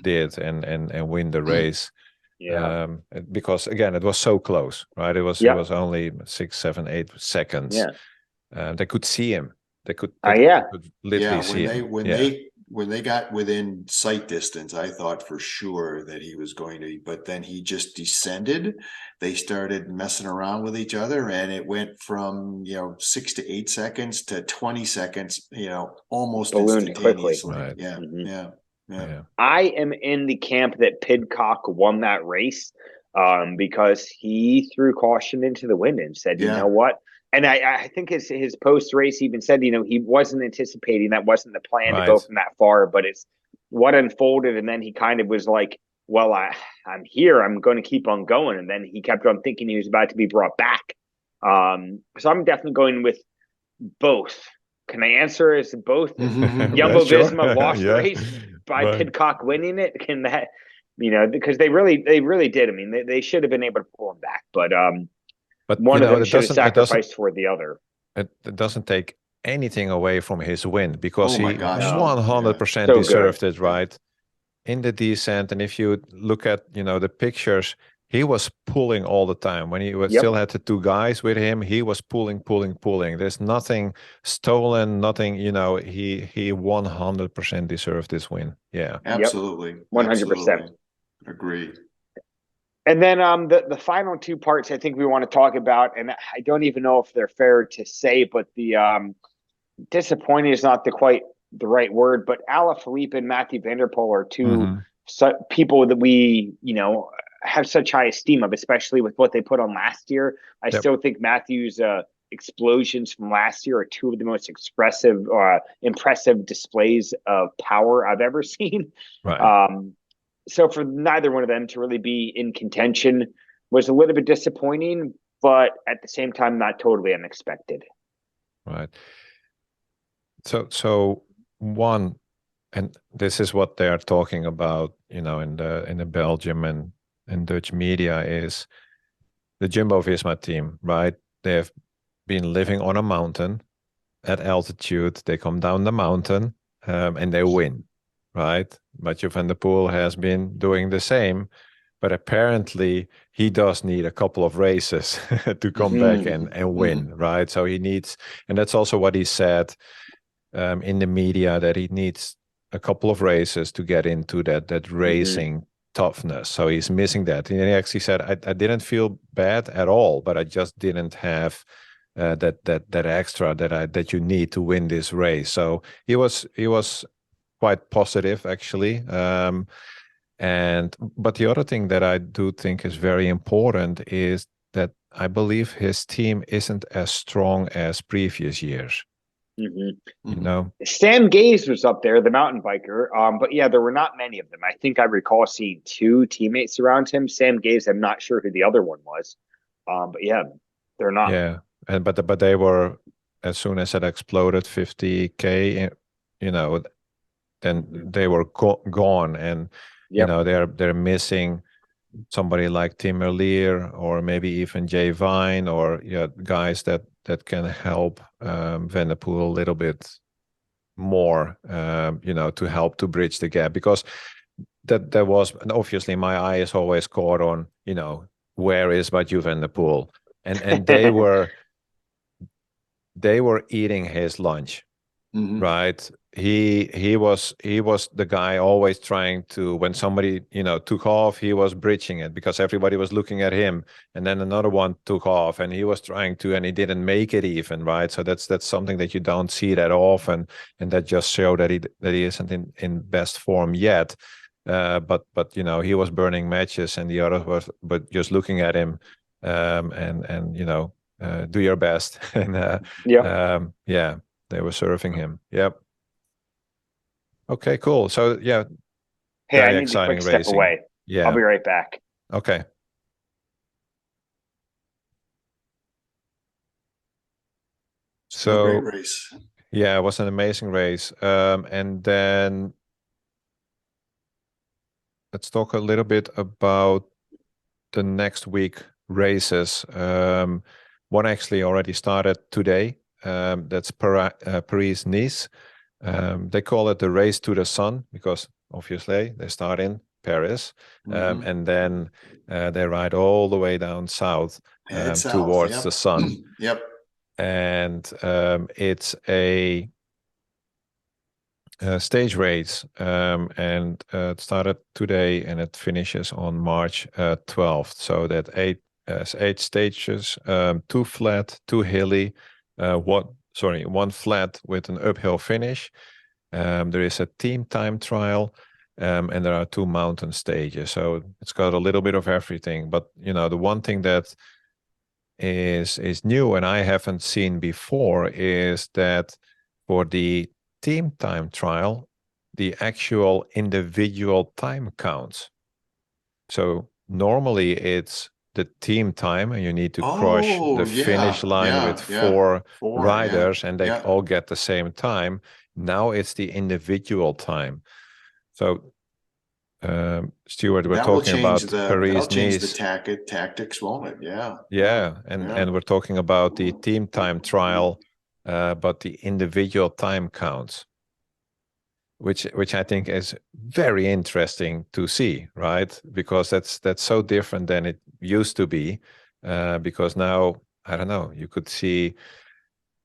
Speaker 2: did and win the race?
Speaker 3: Yeah.
Speaker 2: Because again, it was so close, right? It was only 6, 7, 8 seconds.
Speaker 3: Yeah.
Speaker 2: They could see him. They could literally see him.
Speaker 1: When they got within sight distance, I thought for sure that he was going to, but then he just descended. They started messing around with each other, and it went from 6 to 8 seconds to 20 seconds, almost
Speaker 3: ballooned
Speaker 1: instantaneously.
Speaker 3: quickly.
Speaker 1: Yeah. Yeah.
Speaker 3: I am in the camp that Pidcock won that race because he threw caution into the wind and said, you know what? And I think his post race even said, he wasn't anticipating, that wasn't the plan to go from that far, but it's what unfolded. And then he kind of was like, well, I'm here. I'm going to keep on going. And then he kept on thinking he was about to be brought back. So I'm definitely going with both. Can I answer as both? Jumbo Visma lost the race by Pidcock winning it. Can that, because they really did. I mean, they should have been able to pull him back, but one of them should have sacrificed for the other.
Speaker 2: It doesn't take anything away from his win, because he 100%
Speaker 3: So
Speaker 2: deserved
Speaker 3: good.
Speaker 2: it, right? In the descent, and if you look at the pictures, he was pulling all the time. When he still had the two guys with him, he was pulling. There's nothing stolen, nothing. He 100% deserved this win. Yeah,
Speaker 1: absolutely,
Speaker 3: 100%.
Speaker 1: Agree.
Speaker 3: And then the final two parts I think we want to talk about, and I don't even know if they're fair to say, but the disappointing is not quite the right word, but Alaphilippe and Mathieu van der Poel are two people that we have such high esteem of, especially with what they put on last year. I still think Matthew's explosions from last year are two of the most impressive displays of power I've ever seen.
Speaker 2: Right.
Speaker 3: So for neither one of them to really be in contention was a little bit disappointing, but at the same time, not totally unexpected.
Speaker 2: Right. So one, and this is what they are talking about, in the Belgium and Dutch media, is the Jumbo-Visma team, right? They have been living on a mountain at altitude. They come down the mountain and they win, right? Mathieu van der Poel has been doing the same, but apparently he does need a couple of races to come back and win, right? So he needs, and that's also what he said in the media, that he needs a couple of races to get into that racing toughness. So he's missing that. And he actually said, I didn't feel bad at all, but I just didn't have that extra that you need to win this race. So he was quite positive, actually. But the other thing that I do think is very important is that I believe his team isn't as strong as previous years. You know,
Speaker 3: Sam Gaze was up there, the mountain biker. But yeah, there were not many of them. I think I recall seeing 2 teammates around him. Sam Gaze, I'm not sure who the other one was. But yeah, they're not.
Speaker 2: Yeah, but they were, as soon as it exploded 50K, you know, then they were gone, and you know they're missing somebody like Tim Merlier or maybe even Jay Vine, or guys that can help Van der Poel a little bit more, to help to bridge the gap, because that was, and obviously my eye is always caught on, where is Mathieu van der Poel, and they were eating his lunch, right? He was the guy always trying to, when somebody took off, he was bridging it because everybody was looking at him, and then another one took off and he was trying to, and he didn't make it even, right? So that's something that you don't see that often, and that just showed that he isn't in best form yet. But he was burning matches, and the others was but just looking at him, and do your best, and they were serving him. Yep. Okay, cool. So yeah,
Speaker 3: hey,
Speaker 2: very
Speaker 3: I need to quick
Speaker 2: exciting
Speaker 3: step away.
Speaker 2: Yeah,
Speaker 3: I'll be right back.
Speaker 2: Okay. So
Speaker 1: great race.
Speaker 2: Yeah, it was an amazing race. And then let's talk a little bit about the next week races. One actually already started today. That's Paris-Nice. They call it the race to the sun because obviously they start in Paris, and then they ride all the way down south, towards the sun.
Speaker 1: Yep.
Speaker 2: And it's a stage race, and it started today and it finishes on March 12th. So that eight stages, 2 flat, 2 hilly, one flat with an uphill finish. There is a team time trial, and there are 2 mountain stages. So it's got a little bit of everything. But the one thing that is new and I haven't seen before is that for the team time trial, the actual individual time counts. So normally it's the team time, and you need to cross the finish line with 4 riders, and they all get the same time. Now it's the individual time. So Stewart, we're talking about Paris-Nice.
Speaker 1: Change the tactics, won't it?
Speaker 2: And we're talking about the team time trial, but the individual time counts, which I think is very interesting to see, right? Because that's so different than it used to be. Because now, I don't know, you could see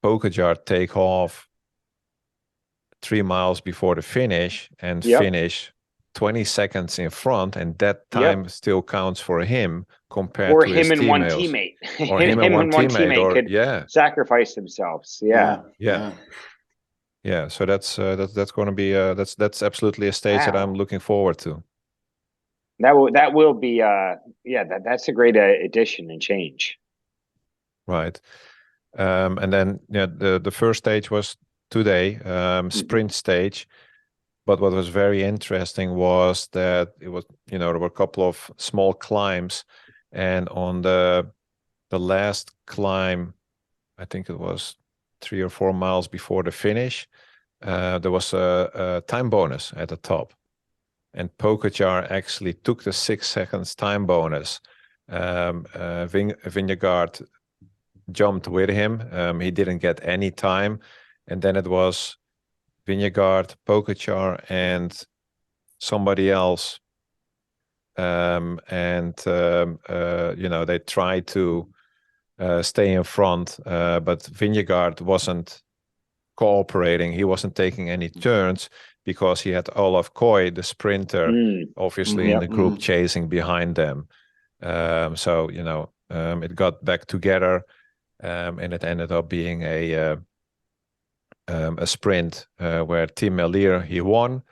Speaker 2: Pogacar take off 3 miles before the finish and finish 20 seconds in front, and that time still counts for him compared to his teammates.
Speaker 3: One teammate.
Speaker 2: Or him and one teammate
Speaker 3: could sacrifice themselves.
Speaker 2: Yeah. So that's going to be that's absolutely a stage that I'm looking forward to.
Speaker 3: That will be that's a great addition and change.
Speaker 2: Right. And then the first stage was today, sprint stage. But what was very interesting was that it was, there were a couple of small climbs, and on the last climb, I think it was 3 or 4 miles before the finish, there was a time bonus at the top, and Pogacar actually took the 6 seconds time bonus, Vingegaard jumped with him. He didn't get any time, and then it was Vingegaard, Pogačar, and somebody else. They tried to stay in front, but Vingegaard wasn't cooperating. He wasn't taking any turns because he had Olaf Koy, the sprinter, obviously in the group chasing behind them. It got back together, and it ended up being a sprint where Tim Merlier, he won.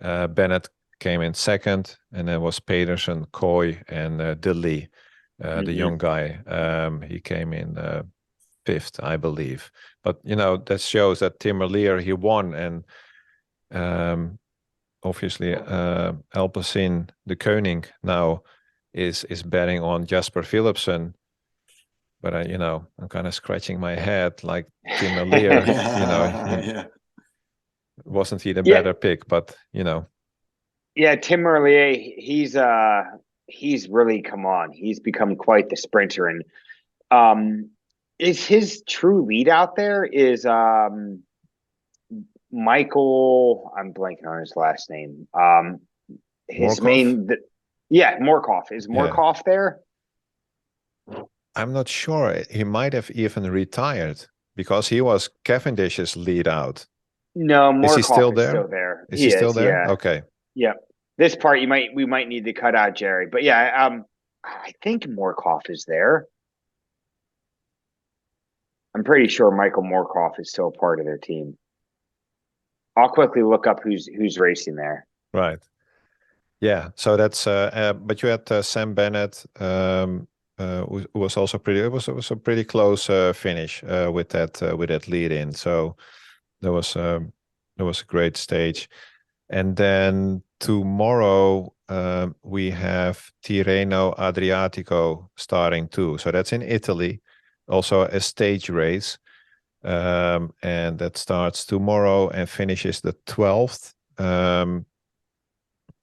Speaker 2: Bennett came in second, and then was Pedersen, Koy, and Dilly, the young guy. He came in fifth, I believe. But that shows that Tim Merlier, he won, and obviously Alpecin, the Koning, now is betting on Jasper Philipsen. But I'm kind of scratching my head, like Tim Merlier, wasn't he the better pick? But
Speaker 3: Yeah, Tim Merlier, he's really come on. He's become quite the sprinter, and is his true lead out there is Michael, I'm blanking on his last name. His
Speaker 2: Morkov?
Speaker 3: Morkov. Is Morkov there?
Speaker 2: I'm not sure. He might have even retired because he was Cavendish's lead out.
Speaker 3: No, Morkov
Speaker 2: is he still
Speaker 3: is
Speaker 2: there?
Speaker 3: Still there.
Speaker 2: Is he still there?
Speaker 3: Yeah.
Speaker 2: Okay.
Speaker 3: Yeah. This part we might need to cut out, Gerry. But yeah, I think Morkov is there. I'm pretty sure Michael Morkov is still part of their team. I'll quickly look up who's racing there.
Speaker 2: Right. Yeah. So that's but you had Sam Bennett, who was also pretty. It was a pretty close finish with that lead in. So there was a great stage, and then tomorrow we have Tirreno Adriatico starting too. So that's in Italy, also a stage race, and that starts tomorrow and finishes the 12th.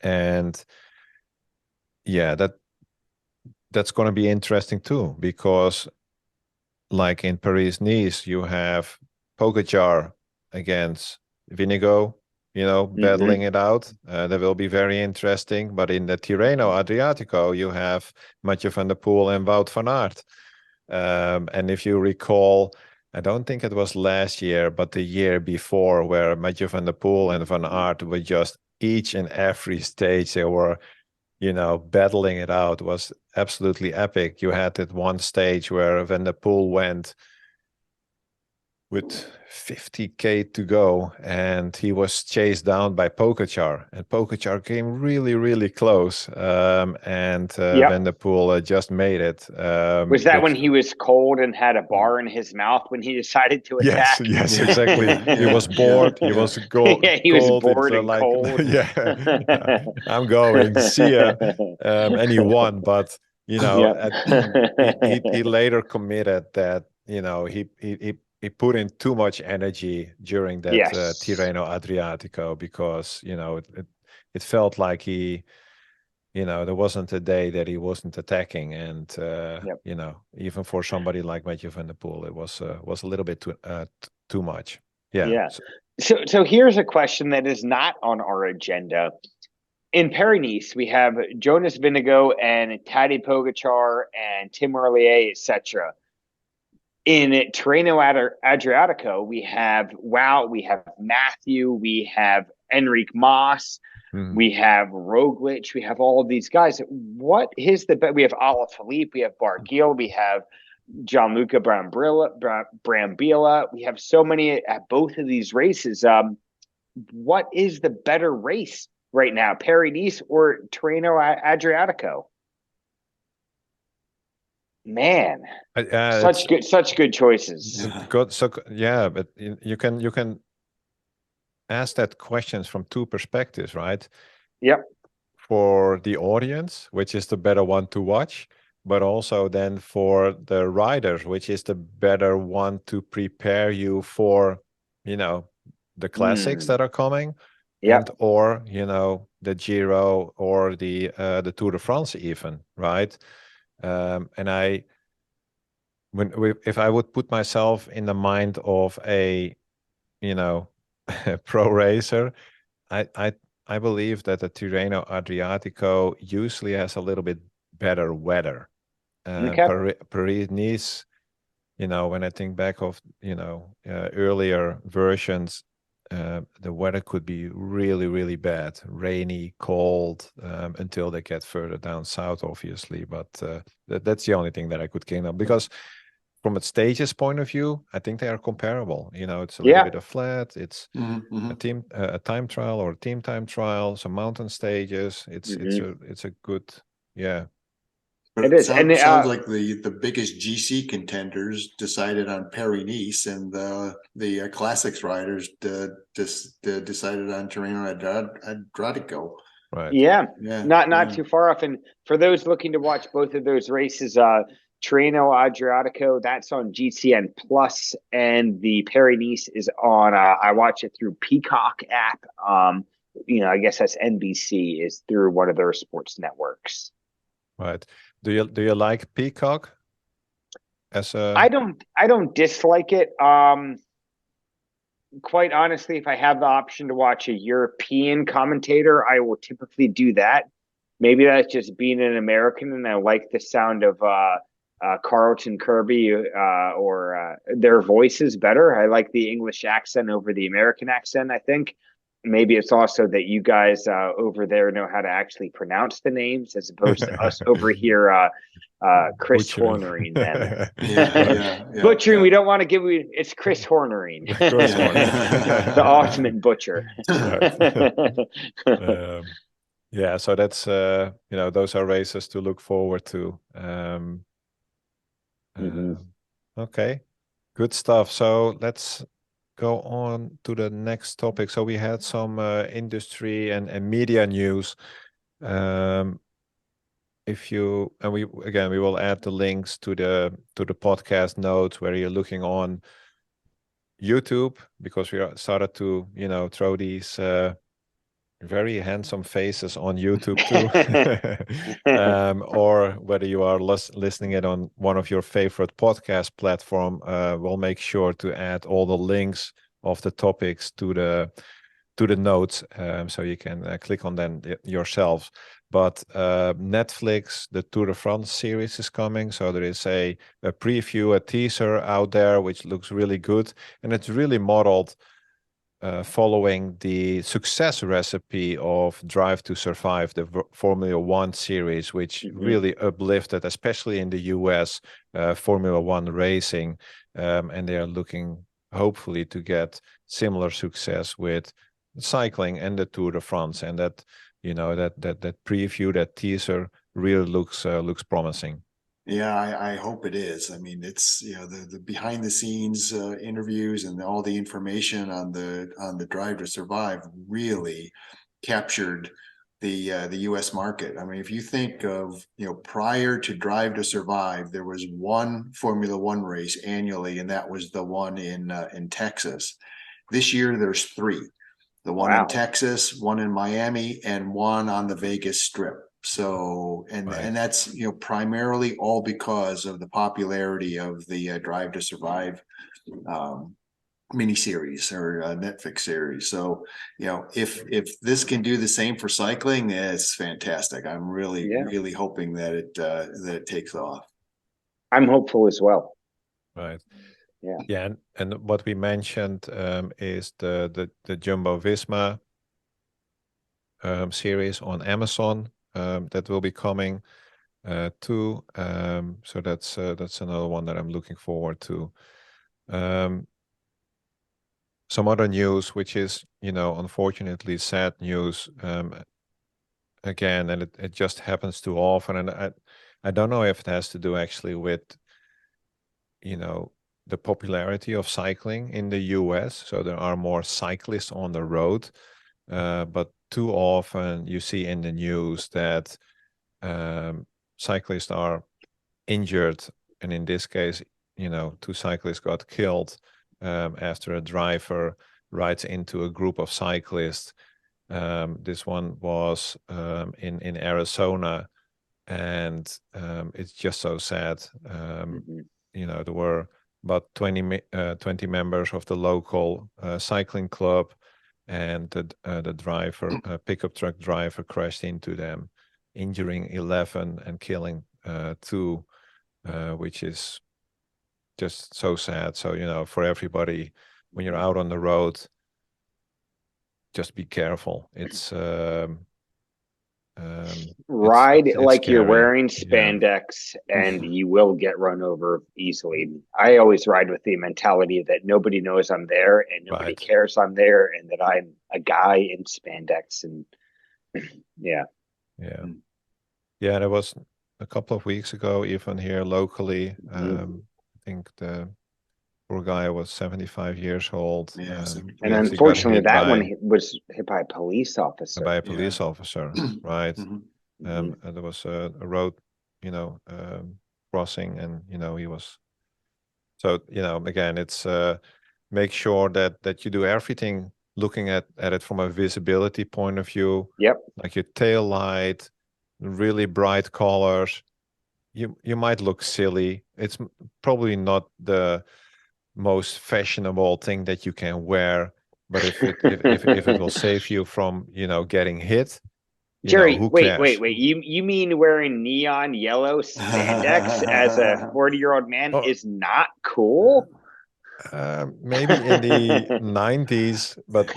Speaker 2: And yeah, that's going to be interesting too, because like in Paris-Nice, you have Pogačar against Vinigo, battling it out. That will be very interesting. But in the Tirreno Adriatico, you have Mathieu van der Poel and Wout van Aert. And if you recall, I don't think it was last year, but the year before, where Mathieu van der Poel and Van Aert were just each and every stage they were, battling it out, was absolutely epic. You had that one stage where Van der Poel went with 50K to go, and he was chased down by Pogačar, and Pogačar came really, really close. Van der Poel just made it.
Speaker 3: Was that when he was cold and had a bar in his mouth when he decided to attack?
Speaker 2: Yes, exactly. He was bored. He was cold.
Speaker 3: He was bored and cold.
Speaker 2: Yeah, I'm going. See ya. And he won, but he later committed that he put in too much energy during that Tirreno Adriatico, because it felt like he, there wasn't a day that he wasn't attacking, and even for somebody like Mathieu van der Poel, it was a little bit too much. Yeah.
Speaker 3: So here's a question that is not on our agenda. In Paris-Nice, we have Jonas Vingegaard and Tadej Pogačar and Tim Merlier, etc. In Tirreno Adriatico, we have Matthew, we have Enric Mas, we have Roglic, we have all of these guys. What is we have Alaphilippe, we have Barguil, we have Gianluca Brambilla. We have so many at both of these races. What is the better race right now, Paris-Nice or Tirreno Adriatico? Man, such good choices.
Speaker 2: Good. So yeah, but you can ask that questions from two perspectives, right?
Speaker 3: Yep.
Speaker 2: For the audience, which is the better one to watch, but also then for the riders, which is the better one to prepare you for, the classics that are coming, and the Giro or the Tour de France even, right? And if I would put myself in the mind of a, pro racer, I believe that the Tirreno Adriatico usually has a little bit better weather.
Speaker 3: Okay.
Speaker 2: Paris-Nice, when I think back of, earlier versions, the weather could be really, really bad, rainy, cold, until they get further down south, obviously. But that's the only thing that I could think of, because from a stages point of view, I think they are comparable. It's a little bit of flat. It's a time trial or a team time trial, some mountain stages. It's a good, yeah.
Speaker 1: But
Speaker 3: It
Speaker 1: it
Speaker 3: is. And
Speaker 1: sounds like the biggest GC contenders decided on Paris-Nice, and the classics riders decided on Tirreno Adriatico.
Speaker 2: Right.
Speaker 3: Yeah, not too far off. And for those looking to watch both of those races, Tirreno Adriatico, that's on GCN Plus, and the Paris-Nice is on. I watch it through Pidcock app. I guess that's NBC, is through one of their sports networks.
Speaker 2: Right. Do you like Pidcock?
Speaker 3: I don't dislike it. Quite honestly, if I have the option to watch a European commentator, I will typically do that. Maybe that's just being an American, and I like the sound of Carlton Kirby or their voices better. I like the English accent over the American accent, I think. Maybe it's also that you guys over there know how to actually pronounce the names, as opposed to us over here Chris Hornering them. Butchering, we don't want to give you, it's Chris Hornering. The ultimate butcher.
Speaker 2: Yeah, so that's those are races to look forward to. Okay, good stuff. So let's go on to the next topic. So we had some industry and media news. We will add the links to the podcast notes where you're looking on YouTube, because we started to throw these very handsome faces on YouTube too. Or whether you are listening it on one of your favorite podcast platform, we'll make sure to add all the links of the topics to the notes, so you can click on them yourselves. But Netflix, the Tour de France series is coming, so there is a preview, a teaser out there which looks really good, and it's really modeled following the success recipe of Drive to Survive, the Formula One series, which really uplifted, especially in the US, Formula One racing, and they are looking hopefully to get similar success with cycling and the Tour de France, and that that preview, that teaser really looks promising.
Speaker 1: Yeah, I hope it is. I mean, it's the behind the scenes interviews and all the information on the Drive to Survive really captured the U.S. market. I mean, if you think of prior to Drive to Survive, there was one Formula One race annually, and that was the one in Texas. This year, there's three: the one in Texas, one in Miami, and one on the Vegas Strip. So, and that's, primarily all because of the popularity of the Drive to Survive miniseries or Netflix series. So, if this can do the same for cycling, it's fantastic. I'm really hoping that it takes off.
Speaker 3: I'm hopeful as well.
Speaker 2: Right. Yeah. And what we mentioned is the Jumbo Visma series on Amazon. That will be coming too. So that's another one that I'm looking forward to. Some other news, which is unfortunately sad news again, and it just happens too often. And I don't know if it has to do actually with the popularity of cycling in the US. So there are more cyclists on the road, but too often you see in the news that cyclists are injured, and in this case, two cyclists got killed after a driver rides into a group of cyclists. This one was in Arizona, and it's just so sad.
Speaker 3: Mm-hmm.
Speaker 2: You know, there were about 20 members of the local cycling club, and the driver, pickup truck driver, crashed into them, injuring 11 and killing 2, which is just so sad. So, you know, for everybody, when you're out on the road, just be careful. It's
Speaker 3: ride
Speaker 2: it's
Speaker 3: like you're
Speaker 2: scary.
Speaker 3: wearing spandex, and you will get run over easily. I always ride with the mentality that nobody knows I'm there and nobody cares I'm there, and that I'm a guy in spandex. And yeah.
Speaker 2: There was a couple of weeks ago, even here locally, I think the poor guy was 75 years old.
Speaker 3: And unfortunately, that one was hit by a police officer.
Speaker 2: Right? And there was a road, you know, crossing, and you know, he was. So, you know, again, it's make sure that you do everything looking at it from a visibility point of view.
Speaker 3: Yep.
Speaker 2: Like your tail light, really bright colors. You might look silly. It's probably not the most fashionable thing that you can wear, but if it will save you from, you know, getting hit,
Speaker 3: Gerry,
Speaker 2: who
Speaker 3: wait.
Speaker 2: cares?
Speaker 3: You mean wearing neon yellow spandex as a 40-year-old man is not cool?
Speaker 2: Maybe in the 90s, but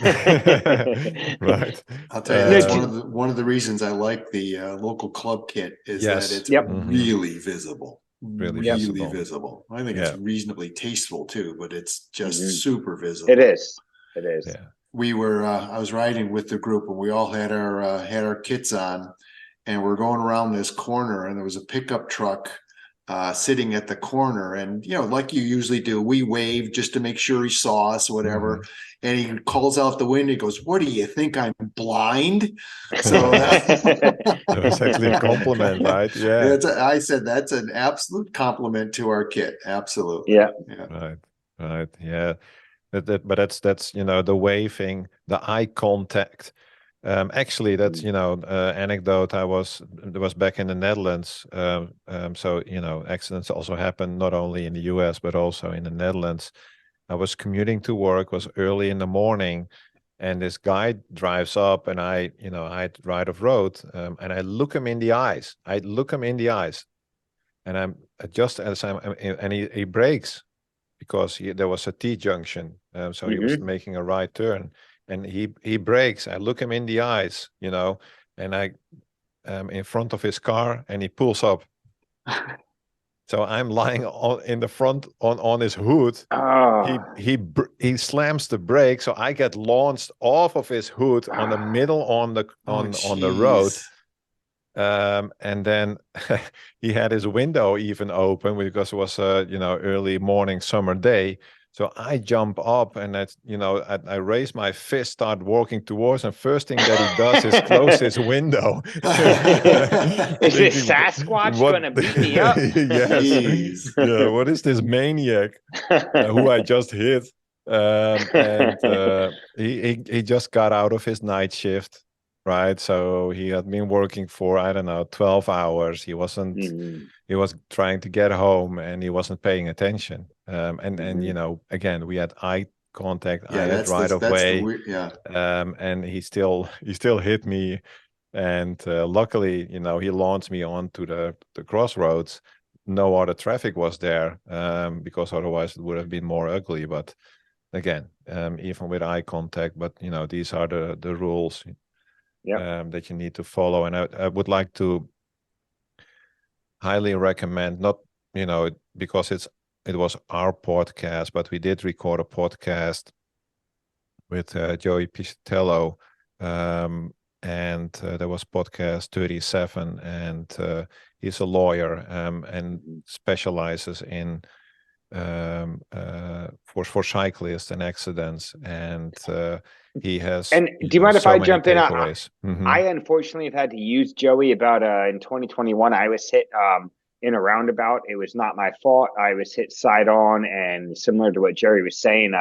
Speaker 2: right.
Speaker 1: I'll tell you, that's one of the reasons I like the local club kit is that it's really visible. Really visible. I think it's reasonably tasteful too, but it's just super visible.
Speaker 3: It is.
Speaker 2: Yeah.
Speaker 1: We were I was riding with the group, and we all had our kits on, and we're going around this corner, and there was a pickup truck sitting at the corner, and you know, like you usually do, we waved just to make sure he saw us, whatever. And he calls out the window. He goes, "What do you think? I'm blind?" So
Speaker 2: that was actually a compliment, right? Yeah.
Speaker 1: I said that's an absolute compliment to our kit. Absolutely.
Speaker 3: Yeah.
Speaker 2: Right. Yeah. But that's you know, the waving, the eye contact. Actually, that's, you know, anecdote. I was back in the Netherlands. So, you know, accidents also happen not only in the US but also in the Netherlands. I was commuting to work, was early in the morning, and this guy drives up, and I right of road, and I look him in the eyes. And I'm just as and he brakes, because there was a T junction, so he was making a right turn. And he brakes. I look him in the eyes, you know, and I in front of his car, and he pulls up. So I'm lying in the front on his hood. He slams the brake, so I get launched off of his hood on the middle on the road. And then he had his window even open because it was a, you know, early morning summer day. So I jump up, and I raise my fist, start walking towards, and first thing that he does is close his window.
Speaker 3: Is this Sasquatch going to beat me up?
Speaker 2: Yes. Yeah. What is this maniac who I just hit? He just got out of his night shift. Right. So he had been working for, I don't know, 12 hours. He wasn't, he was trying to get home, and he wasn't paying attention. And, you know, again, we had eye contact. I had right of way. And he still hit me. And luckily, you know, he launched me onto the crossroads. No other traffic was there, because otherwise it would have been more ugly. But again, even with eye contact, but, you know, these are the rules. That you need to follow. And I would like to highly recommend, not, you know, because it was our podcast, but we did record a podcast with Joey Piscitello, and there was podcast 37, and he's a lawyer, and specializes in for cyclists and accidents, and he has.
Speaker 3: And do you mind if I jump in? I unfortunately have had to use Joey about in 2021. I was hit in a roundabout. It was not my fault. I was hit side on, and similar to what Gerry was saying,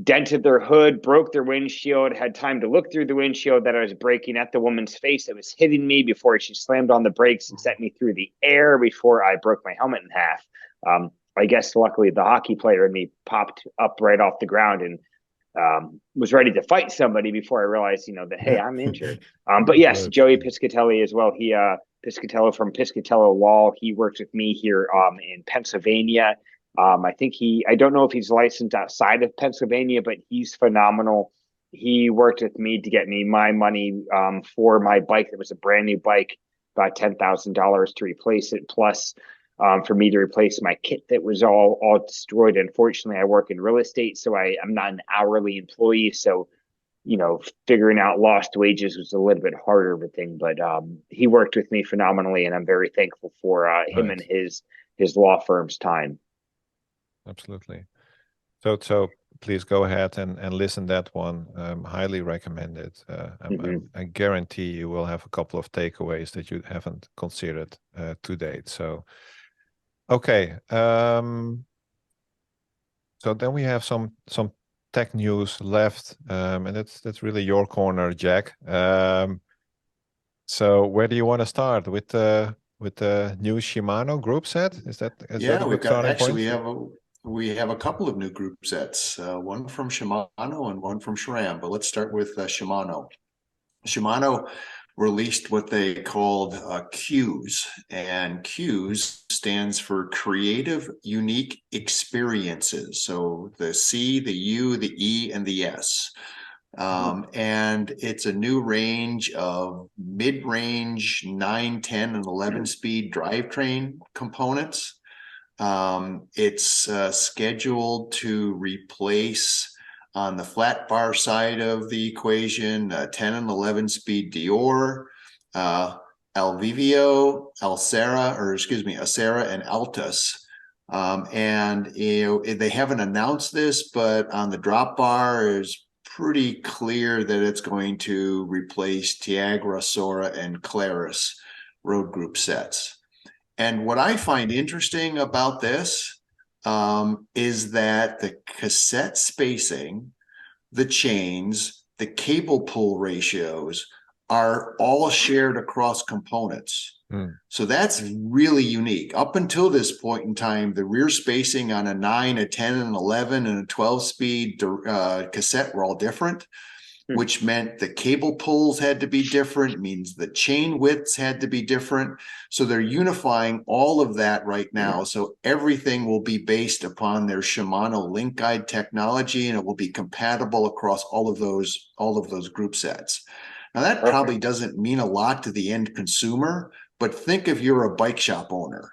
Speaker 3: dented their hood, broke their windshield, had time to look through the windshield that I was breaking at the woman's face that was hitting me before she slammed on the brakes and sent me through the air before I broke my helmet in half. I guess luckily the hockey player in me popped up right off the ground and was ready to fight somebody before I realized, that, hey, I'm injured. But yes,
Speaker 2: Good.
Speaker 3: Joey Piscatelli as well. He Piscatello from Piscatello Law. He works with me here in Pennsylvania. I don't know if he's licensed outside of Pennsylvania, but he's phenomenal. He worked with me to get me my money for my bike. That was a brand new bike, about $10,000 to replace it, plus for me to replace my kit that was all destroyed. Unfortunately, I work in real estate, so I'm not an hourly employee. So, figuring out lost wages was a little bit harder of a thing. But he worked with me phenomenally, and I'm very thankful for him and his law firm's time.
Speaker 2: Absolutely. So please go ahead and listen that one. Highly recommend it. I guarantee you will have a couple of takeaways that you haven't considered to date. So, okay. So then we have some tech news left, and that's really your corner, Jack. So where do you want to start with the new Shimano group set? Is that a good starting point?
Speaker 1: We have a couple of new group sets, one from Shimano and one from SRAM, but let's start with Shimano. Shimano released what they called Qs, and Qs stands for Creative Unique Experiences. So the C, the U, the E, and the S. And it's a new range of mid-range 9, 10, and 11 speed drivetrain components. It's scheduled to replace on the flat bar side of the equation 10 and 11 speed Dior, Alvivio, Acera, and Altus. And they haven't announced this, but on the drop bar is pretty clear that it's going to replace Tiagra, Sora, and Claris road group sets. And what I find interesting about this is that the cassette spacing, the chains, the cable pull ratios are all shared across components. So that's really unique. Up until this point in time, the rear spacing on a 9, a 10, and 11, and a 12-speed cassette were all different, which meant the cable pulls had to be different, means the chain widths had to be different. So they're unifying all of that right now. So everything will be based upon their Shimano link guide technology, and it will be compatible across all of those group sets. Now that probably doesn't mean a lot to the end consumer, but think if you're a bike shop owner.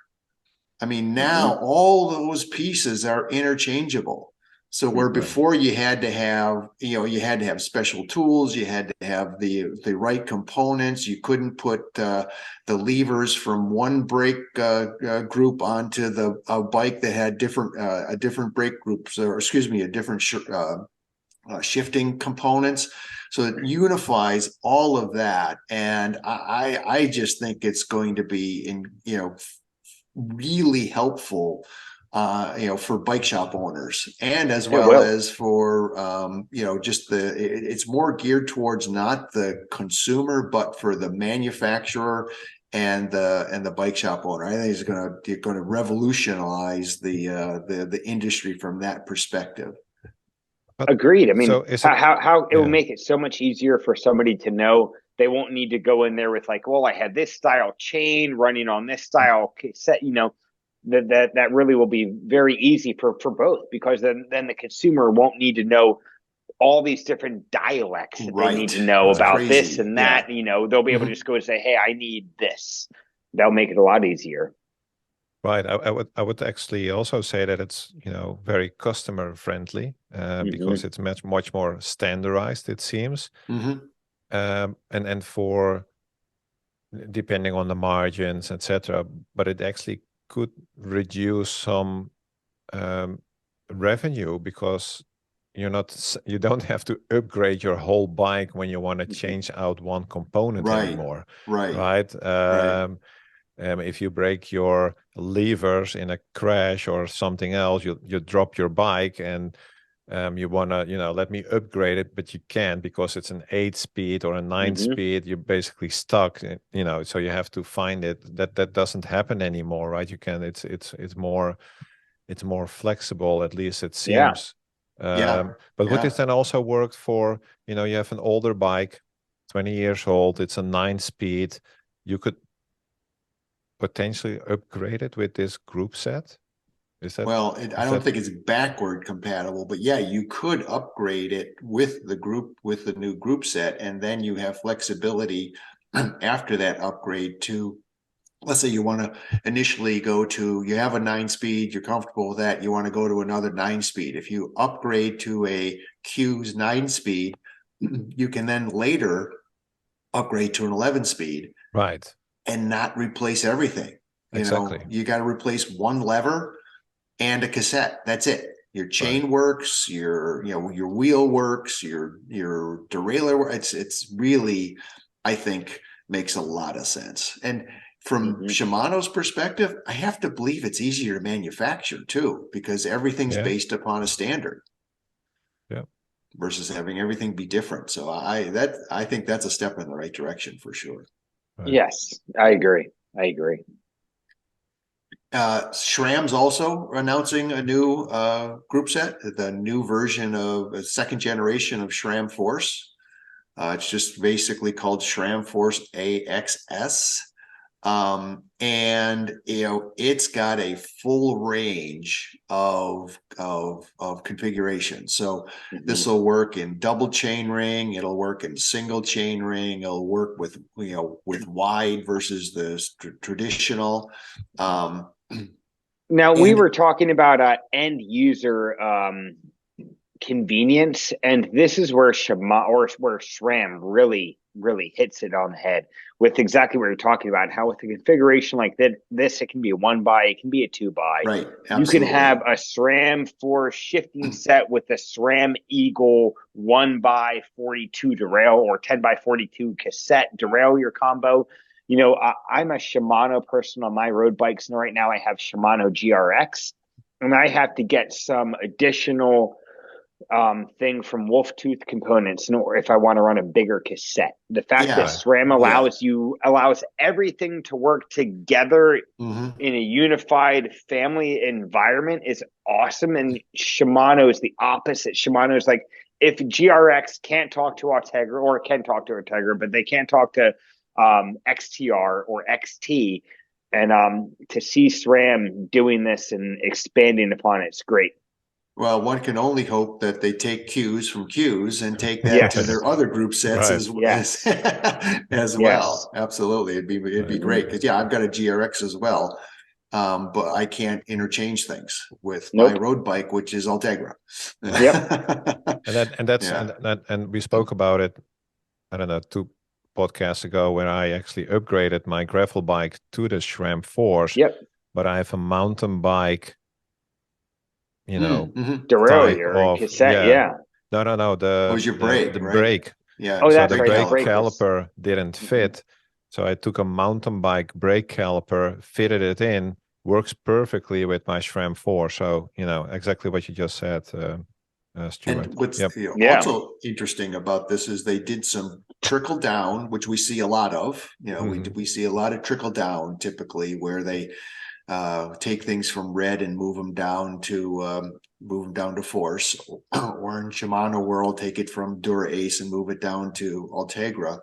Speaker 1: I mean, now all those pieces are interchangeable. So where before you had to have special tools, you had to have the right components. You couldn't put the levers from one brake group onto a bike that had different brake groups, or a different shifting components. So it unifies all of that, and I just think it's going to be really helpful. For bike shop owners, and as well as for it's more geared towards not the consumer, but for the manufacturer and the bike shop owner. I think it's going to revolutionize the industry from that perspective.
Speaker 3: Agreed. I mean, so how it will make it so much easier for somebody to know. They won't need to go in there with like, well, I had this style chain running on this style set, that really will be very easy for both, because then the consumer won't need to know all these different dialects that they need to know about this and that. They'll be able to just go and say, hey, I need this. That'll make it a lot easier.
Speaker 2: Right. I would actually also say that it's very customer friendly because it's much more standardized, it seems. And for depending on the margins, etc. But it actually could reduce some revenue, because you don't have to upgrade your whole bike when you want to change out one component anymore. Right. If you break your levers in a crash or something else, you drop your bike, and you want to, let me upgrade it, but you can't because it's an 8-speed or a 9-speed. You're basically stuck, so you have to find it. That doesn't happen anymore, right? You can, it's more flexible, at least it seems. But would this then also work for, you have an older bike, 20 years old, it's a 9-speed, you could potentially upgrade it with this group set?
Speaker 1: Well, I don't think it's backward compatible, but yeah, you could upgrade it with the new group set, and then you have flexibility after that upgrade to, let's say you want to initially you have a 9-speed, you're comfortable with that, you want to go to another 9-speed. If you upgrade to a Q's 9-speed, you can then later upgrade to an 11-speed.
Speaker 2: Right.
Speaker 1: And not replace everything.
Speaker 2: Exactly.
Speaker 1: You got to replace one lever and a cassette. That's it. Your chain works, your wheel works, your derailleur works. It's really, I think, makes a lot of sense. And from Shimano's perspective, I have to believe it's easier to manufacture too, because everything's based upon a standard.
Speaker 2: Yeah.
Speaker 1: Versus having everything be different. So I think that's a step in the right direction for sure.
Speaker 2: Right.
Speaker 3: Yes, I agree.
Speaker 1: SRAM's also announcing a new group set, the new version of a second generation of SRAM Force. It's just basically called SRAM Force AXS. And it's got a full range of configuration. So this will work in double chain ring, it'll work in single chain ring, it'll work with wide versus the traditional.
Speaker 3: Now we were talking about end user convenience, and this is where SRAM really hits it on the head with exactly what you're talking about. How with a configuration like this, it can be a 1-by, it can be a 2-by.
Speaker 1: Right. Absolutely.
Speaker 3: You can have a SRAM Force shifting set with a SRAM Eagle 1-by 42 derail or 10-by 42 cassette derailleur combo. I'm a Shimano person on my road bikes, and right now I have Shimano GRX, and I have to get some additional thing from Wolf Tooth Components if I want to run a bigger cassette. The fact that SRAM allows everything to work together in a unified family environment is awesome. And Shimano is the opposite. Shimano is like, if GRX can't talk to Ultegra, or can talk to Ultegra, but they can't talk to XTR or XT, and to see SRAM doing this and expanding upon it's great.
Speaker 1: Well, one can only hope that they take cues from Q's and take that to their other group sets as well. Absolutely. It'd be great. Because I've got a GRX as well. But I can't interchange things with my road bike, which is Ultegra.
Speaker 2: And we spoke about it, I don't know, 2 podcasts ago, when I actually upgraded my gravel bike to the SRAM Force. But I have a mountain bike,
Speaker 3: derailleur cassette.
Speaker 2: No.
Speaker 1: It was your brake,
Speaker 2: the
Speaker 1: right?
Speaker 2: brake.
Speaker 1: Yeah.
Speaker 3: Oh,
Speaker 2: so
Speaker 3: that's
Speaker 2: the
Speaker 3: right.
Speaker 2: brake caliper didn't fit. So I took a mountain bike brake caliper, fitted it in, works perfectly with my SRAM 4. So, exactly what you just said, Stewart.
Speaker 1: And what's also interesting about this is they did some trickle down, which we see a lot of. We see a lot of trickle down typically, where they take things from red and move them down to Force, or in Shimano world, take it from Dura Ace and move it down to Ultegra.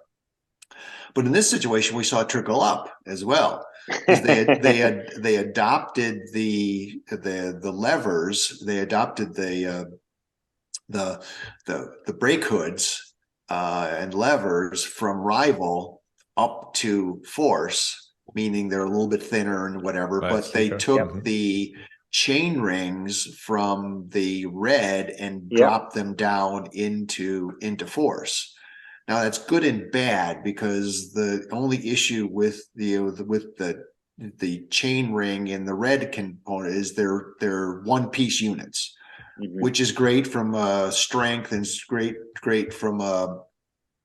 Speaker 1: But in this situation, we saw it trickle up as well. They adopted the levers. They adopted the brake hoods and levers from Rival up to Force, meaning they're a little bit thinner and whatever.
Speaker 2: Right,
Speaker 1: but they took the chain rings from the red and dropped them down into Force. Now that's good and bad, because the only issue with the chain ring in the red component is they're one-piece units, which is great from strength and great from a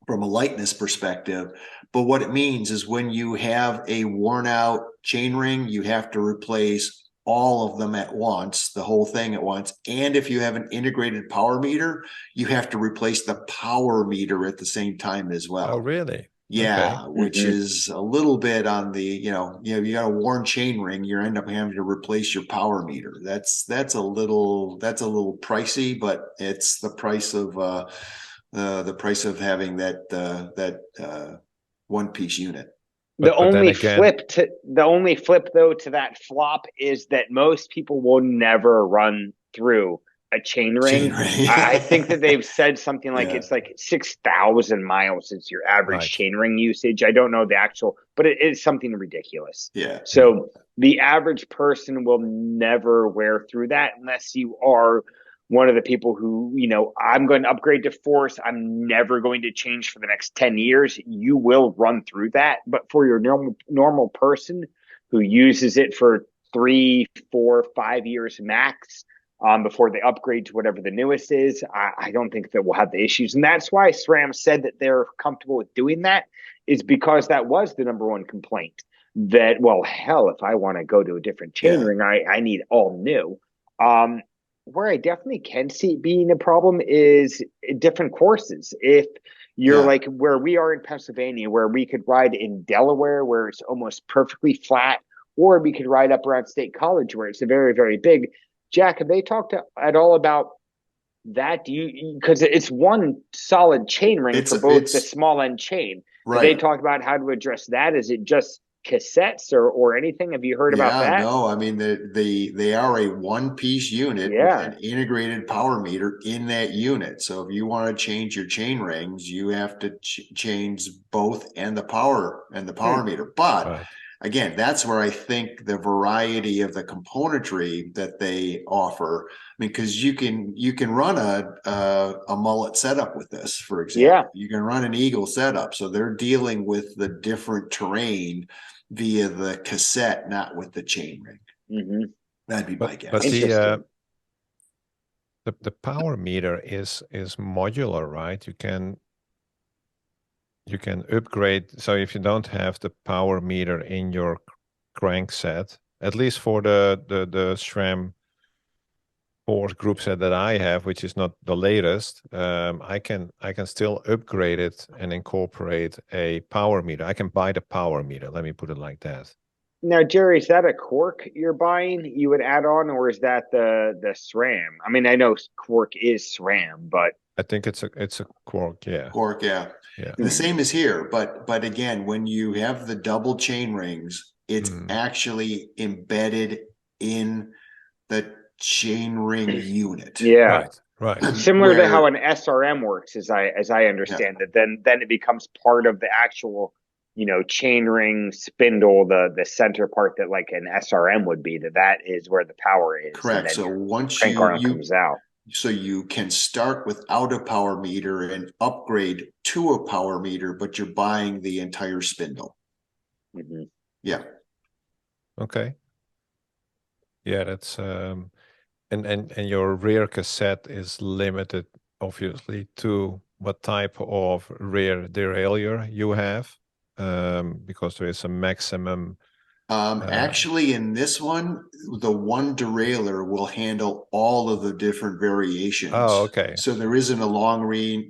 Speaker 1: lightness perspective. But what it means is when you have a worn out chain ring, you have to replace all of them at once, the whole thing at once. And if you have an integrated power meter, you have to replace the power meter at the same time as well.
Speaker 2: Oh, really?
Speaker 1: Yeah,
Speaker 2: Okay.
Speaker 1: which is a little bit on the, you got a worn chain ring, you end up having to replace your power meter. That's a little pricey, but it's the price of having that one piece unit.
Speaker 3: The
Speaker 2: But then
Speaker 3: only
Speaker 2: again,
Speaker 3: flip though to that flop is that most people will never run through a chain ring. I think that they've said something like it's like 6,000 miles is your average chain ring usage. I don't know the actual, but it is something ridiculous.
Speaker 1: Yeah.
Speaker 3: So the average person will never wear through that unless you are one of the people who, I'm going to upgrade to force. I'm never going to change for the next 10 years. You will run through that. But for your normal person who uses it for 3, 4, 5 years max, before they upgrade to whatever the newest is, I don't think that we'll have the issues. And that's why SRAM said that they're comfortable with doing that, is because that was the number one complaint. That, well, hell, if I want to go to a different chain ring, I need all new. Where I definitely can see it being a problem is different courses. If you're like where we are in Pennsylvania, where we could ride in Delaware, where it's almost perfectly flat, or we could ride up around State College, where it's a very, very big. Jack, have they talked at all about that? Because it's one solid chain ring for both the small end chain.
Speaker 1: Right.
Speaker 3: Have they talked about how to address that? Is it just cassettes or anything? Have you heard about that?
Speaker 1: No, I mean, they are a one-piece unit with an integrated power meter in that unit. So if you want to change your chain rings, you have to change both and the power meter. But again, that's where I think the variety of the componentry that they offer. I mean, because you can run a mullet setup with this, for example. You can run an eagle setup. So they're dealing with the different terrain via the cassette, not with the chain ring. That'd be my guess.
Speaker 2: But the power meter is modular, right? You can upgrade. So if you don't have the power meter in your crankset, at least for the SRAM force group set that I have, which is not the latest, I can still upgrade it and incorporate a power meter. I can buy the power meter. Let me put it like that.
Speaker 3: Now, Gerry, is that a cork you're buying? You would add on, or is that the SRAM? I mean, I know cork is SRAM, but
Speaker 2: I think it's a cork. Yeah.
Speaker 1: Cork. Yeah. The same as here, but again, when you have the double chain rings, it's actually embedded in the chain ring unit.
Speaker 2: Right.
Speaker 3: Similar to how an SRM works, as I understand it. Then it becomes part of the actual, chain ring spindle, the center part that like an SRM would be. That is where the power is.
Speaker 1: Correct. So once
Speaker 3: crank arm comes out.
Speaker 1: So you can start without a power meter and upgrade to a power meter, but you're buying the entire spindle. Yeah.
Speaker 2: Okay. Yeah, that's and your rear cassette is limited, obviously, to what type of rear derailleur you have, because there is a maximum.
Speaker 1: Actually, in this one, the one derailleur will handle all of the different variations.
Speaker 2: Oh, okay.
Speaker 1: So there isn't a long reach,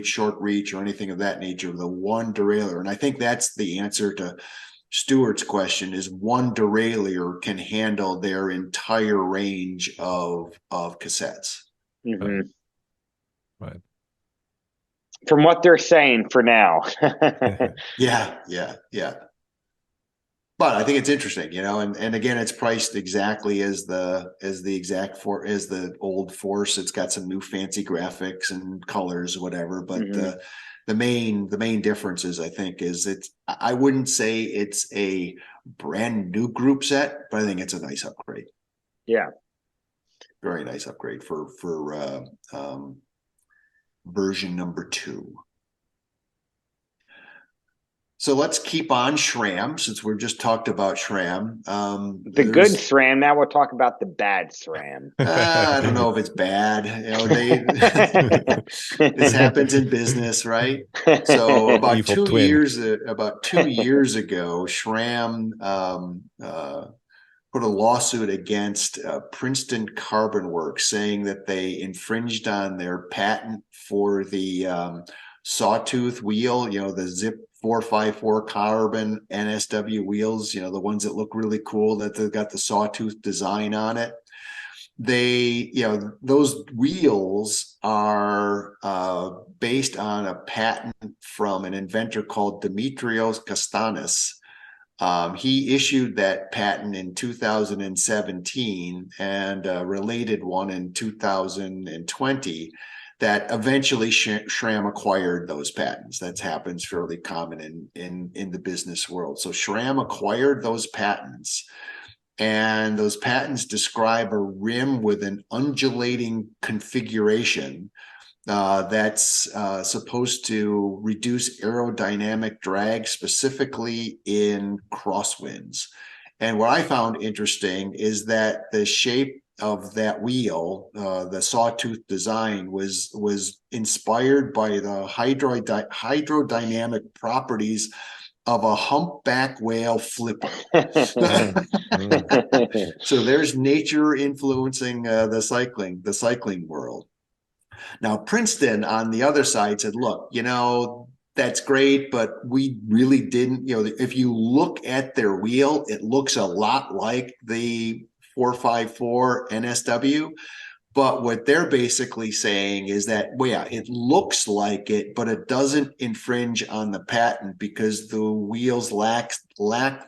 Speaker 1: short reach, or anything of that nature. The one derailleur, and I think that's the answer to Stewart's question, is one derailleur can handle their entire range of cassettes.
Speaker 2: Right.
Speaker 3: From what they're saying for now.
Speaker 1: Yeah. But I think it's interesting, and again, it's priced exactly as the old Force. It's got some new fancy graphics and colors, whatever. But the main difference is, I think, I wouldn't say it's a brand new group set, but I think it's a nice upgrade.
Speaker 3: Yeah,
Speaker 1: very nice upgrade for version number 2. So let's keep on SRAM, since we're just talked about SRAM.
Speaker 3: The good SRAM. Now we'll talk about the bad SRAM.
Speaker 1: I don't know if it's bad. This happens in business, right? So about 2 years ago, SRAM put a lawsuit against Princeton Carbon Works, saying that they infringed on their patent for the sawtooth wheel, the Zip 454 carbon NSW wheels, the ones that look really cool, that they've got the sawtooth design on it. Those wheels are based on a patent from an inventor called Dimitrios Kastanis. He issued that patent in 2017 and a related one in 2020 that eventually SRAM acquired those patents. That happens fairly common in the business world. So SRAM acquired those patents, and those patents describe a rim with an undulating configuration that's supposed to reduce aerodynamic drag, specifically in crosswinds. And what I found interesting is that the shape of that wheel, the sawtooth design, was inspired by the hydrodynamic properties of a humpback whale flipper. So there's nature influencing the cycling world. Now, Princeton on the other side said, look, that's great, but we really didn't, if you look at their wheel, it looks a lot like the 454 NSW. But what they're basically saying is that, well, yeah, it looks like it, but it doesn't infringe on the patent because the wheels lack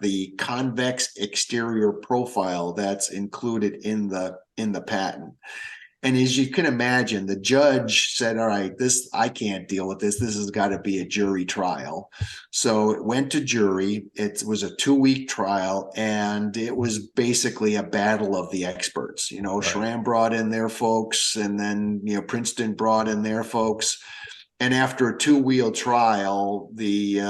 Speaker 1: the convex exterior profile that's included in the patent. And as you can imagine, the judge said, all right, I can't deal with this. This has got to be a jury trial. So it went to jury. It was a 2-week trial, and it was basically a battle of the experts. Right. SRAM brought in their folks, and then, Princeton brought in their folks. And after a 2-wheel trial, the jury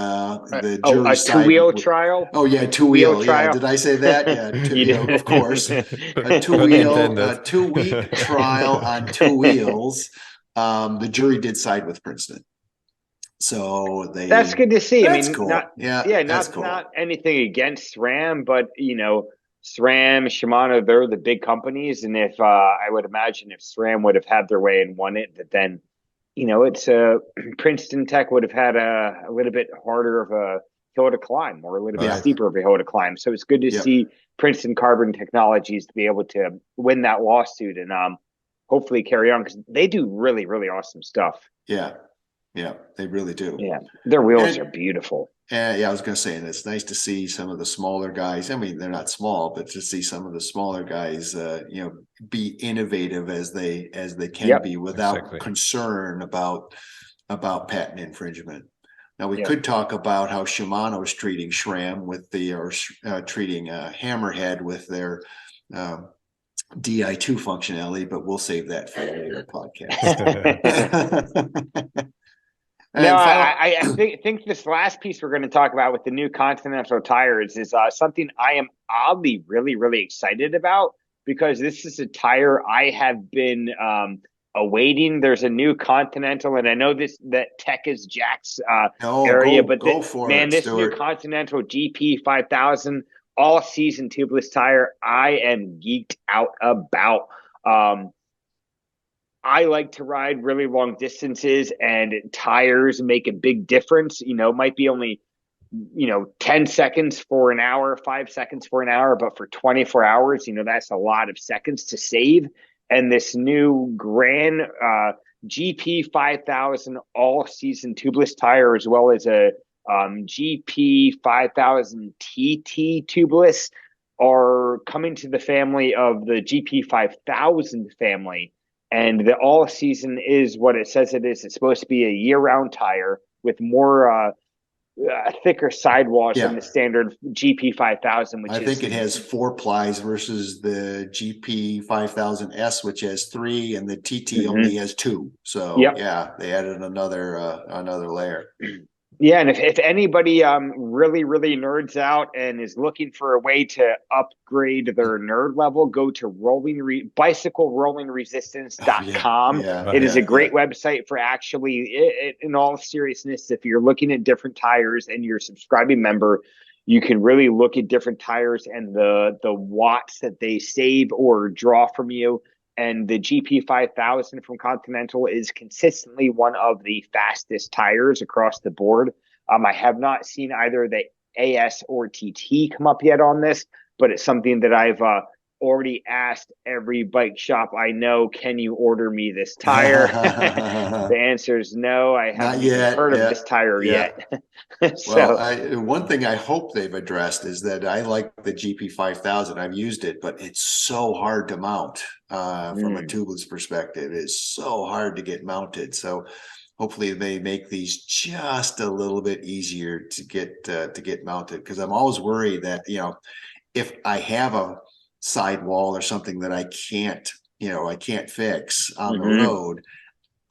Speaker 1: side.
Speaker 3: A 2-wheel trial?
Speaker 1: Oh yeah, 2-wheel. Yeah, did I say that? Yeah, of course. A 2-week trial on 2 wheels. The jury did side with Princeton, so that's
Speaker 3: good to see.
Speaker 1: Cool.
Speaker 3: Not anything against SRAM, but SRAM, Shimano, they're the big companies, and if I would imagine if SRAM would have had their way and won it, that then. It's Princeton Tech would have had a little bit harder of a hill to climb, or a little bit steeper of a hill to climb. So it's good to see Princeton Carbon Technologies to be able to win that lawsuit and hopefully carry on, because they do really, really awesome stuff.
Speaker 1: Yeah, they really do.
Speaker 3: Yeah, their wheels are beautiful.
Speaker 1: I was going to say, and it's nice to see some of the smaller guys. I mean, they're not small, but to see some of the smaller guys, be innovative as they can be without concern about patent infringement. Now we could talk about how Shimano is treating SRAM treating Hammerhead with their DI2 functionality, but we'll save that for a later podcast.
Speaker 3: No, I think this last piece we're going to talk about with the new Continental tires is something I am oddly really, really excited about, because this is a tire I have been awaiting. There's a new Continental, and I know that Tech is Jack's area, but this new Continental GP 5000 all-season tubeless tire, I am geeked out about. I like to ride really long distances, and tires make a big difference. It might be only, 10 seconds for an hour, 5 seconds for an hour, but for 24 hours, that's a lot of seconds to save. And this new Grand GP 5000 all-season tubeless tire, as well as a GP 5000 TT tubeless, are coming to the family of the GP 5000 family. And the all season is what it says it is. It's supposed to be a year-round tire with more thicker sidewalls than the standard GP 5000.
Speaker 1: I think it has 4 plies versus the GP 5000S, which has 3, and the TT only has 2. So they added another layer.
Speaker 3: Yeah, and if anybody really, really nerds out and is looking for a way to upgrade their nerd level, go to bicyclerollingresistance.com. It is a great website for actually, in all seriousness, if you're looking at different tires and you're a subscribing member, You can really look at different tires and the watts that they save or draw from you. And the GP 5000 from Continental is consistently one of the fastest tires across the board. I have not seen either the AS or TT come up yet on this, but it's something that I've already asked every bike shop I know, can you order me this tire? The answer is no. I haven't even heard of this tire yet.
Speaker 1: So, well, one thing I hope they've addressed is that I like the GP 5000. I've used it, but it's so hard to mount from a tubeless perspective. It's so hard to get mounted. So hopefully they make these just a little bit easier to get mounted, because I'm always worried that, you know, if I have a sidewall or something that I can't fix on the road,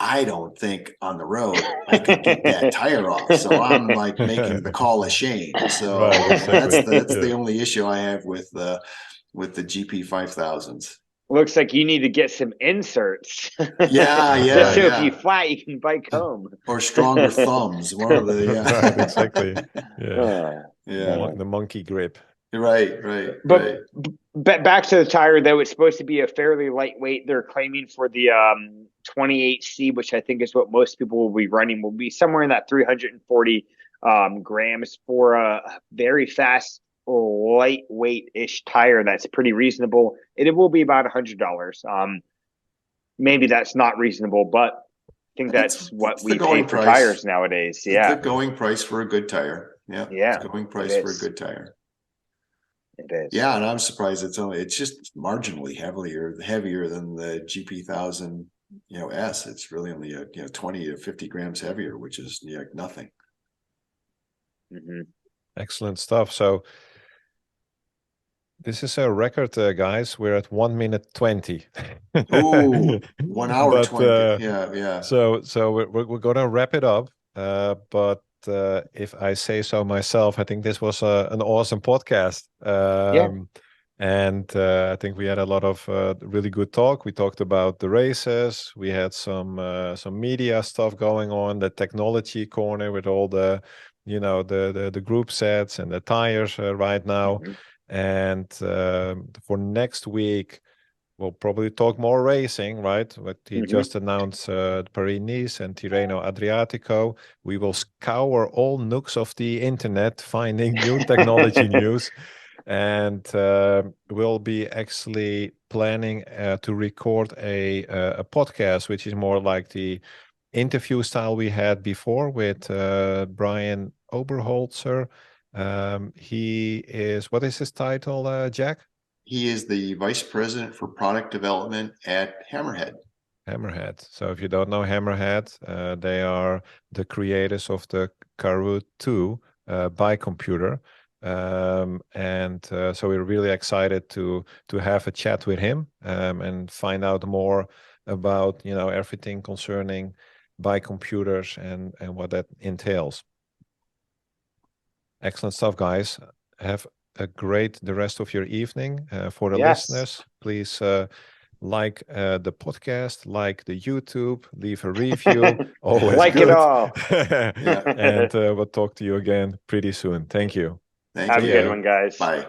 Speaker 1: I don't think on the road I could get that tire off. So I'm like making the call of shame. So that's the only issue I have with the GP 5000s.
Speaker 3: Looks like you need to get some inserts.
Speaker 1: Yeah.
Speaker 3: Just so if you fly, you can bike home.
Speaker 1: Or stronger thumbs. One of the
Speaker 2: right, exactly. The monkey grip.
Speaker 1: Right.
Speaker 3: But back to the tire, though, it's supposed to be a fairly lightweight. They're claiming for the 28C, which I think is what most people will be running, will be somewhere in that 340 grams for a very fast, lightweight-ish tire. That's pretty reasonable. It will be about $100. Maybe that's not reasonable, but I think that's what we pay for tires nowadays. Yeah,
Speaker 1: it's the going price for a good tire. Yeah, it's going price for a good tire.
Speaker 3: It is.
Speaker 1: Yeah, and I'm surprised it's just marginally heavier than the GP 1000, S. It's really only 20 to 50 grams heavier, which is nothing.
Speaker 2: Excellent stuff. So this is a record, guys. We're at 1 minute 20.
Speaker 1: Oh, 1 hour 20. Yeah.
Speaker 2: So we're gonna wrap it up. But if I say so myself, I think this was an awesome podcast. And I think we had a lot of really good talk. We talked about the races. We had some media stuff going on, the technology corner with all the the group sets and the tires right now. And for next week, we'll probably talk more racing, right? But he just announced Paris-Nice and Tirreno Adriatico. We will scour all nooks of the internet, finding new technology news. And we'll be actually planning to record a podcast, which is more like the interview style we had before with Brian Oberholzer. He is, what is his title, Jack?
Speaker 1: He is the vice president for product development at Hammerhead.
Speaker 2: So if you don't know Hammerhead, they are the creators of the Karoo 2 bike computer. So we're really excited to have a chat with him and find out more about everything concerning bike computers and what that entails. Excellent stuff, guys. Have a great the rest of your evening. For the listeners, please like the podcast, like the YouTube, leave a review. Always
Speaker 3: like
Speaker 2: good.
Speaker 3: It all.
Speaker 2: And we'll talk to you again pretty soon. Thank you.
Speaker 1: Thank you.
Speaker 3: Have a good one, guys.
Speaker 1: Bye.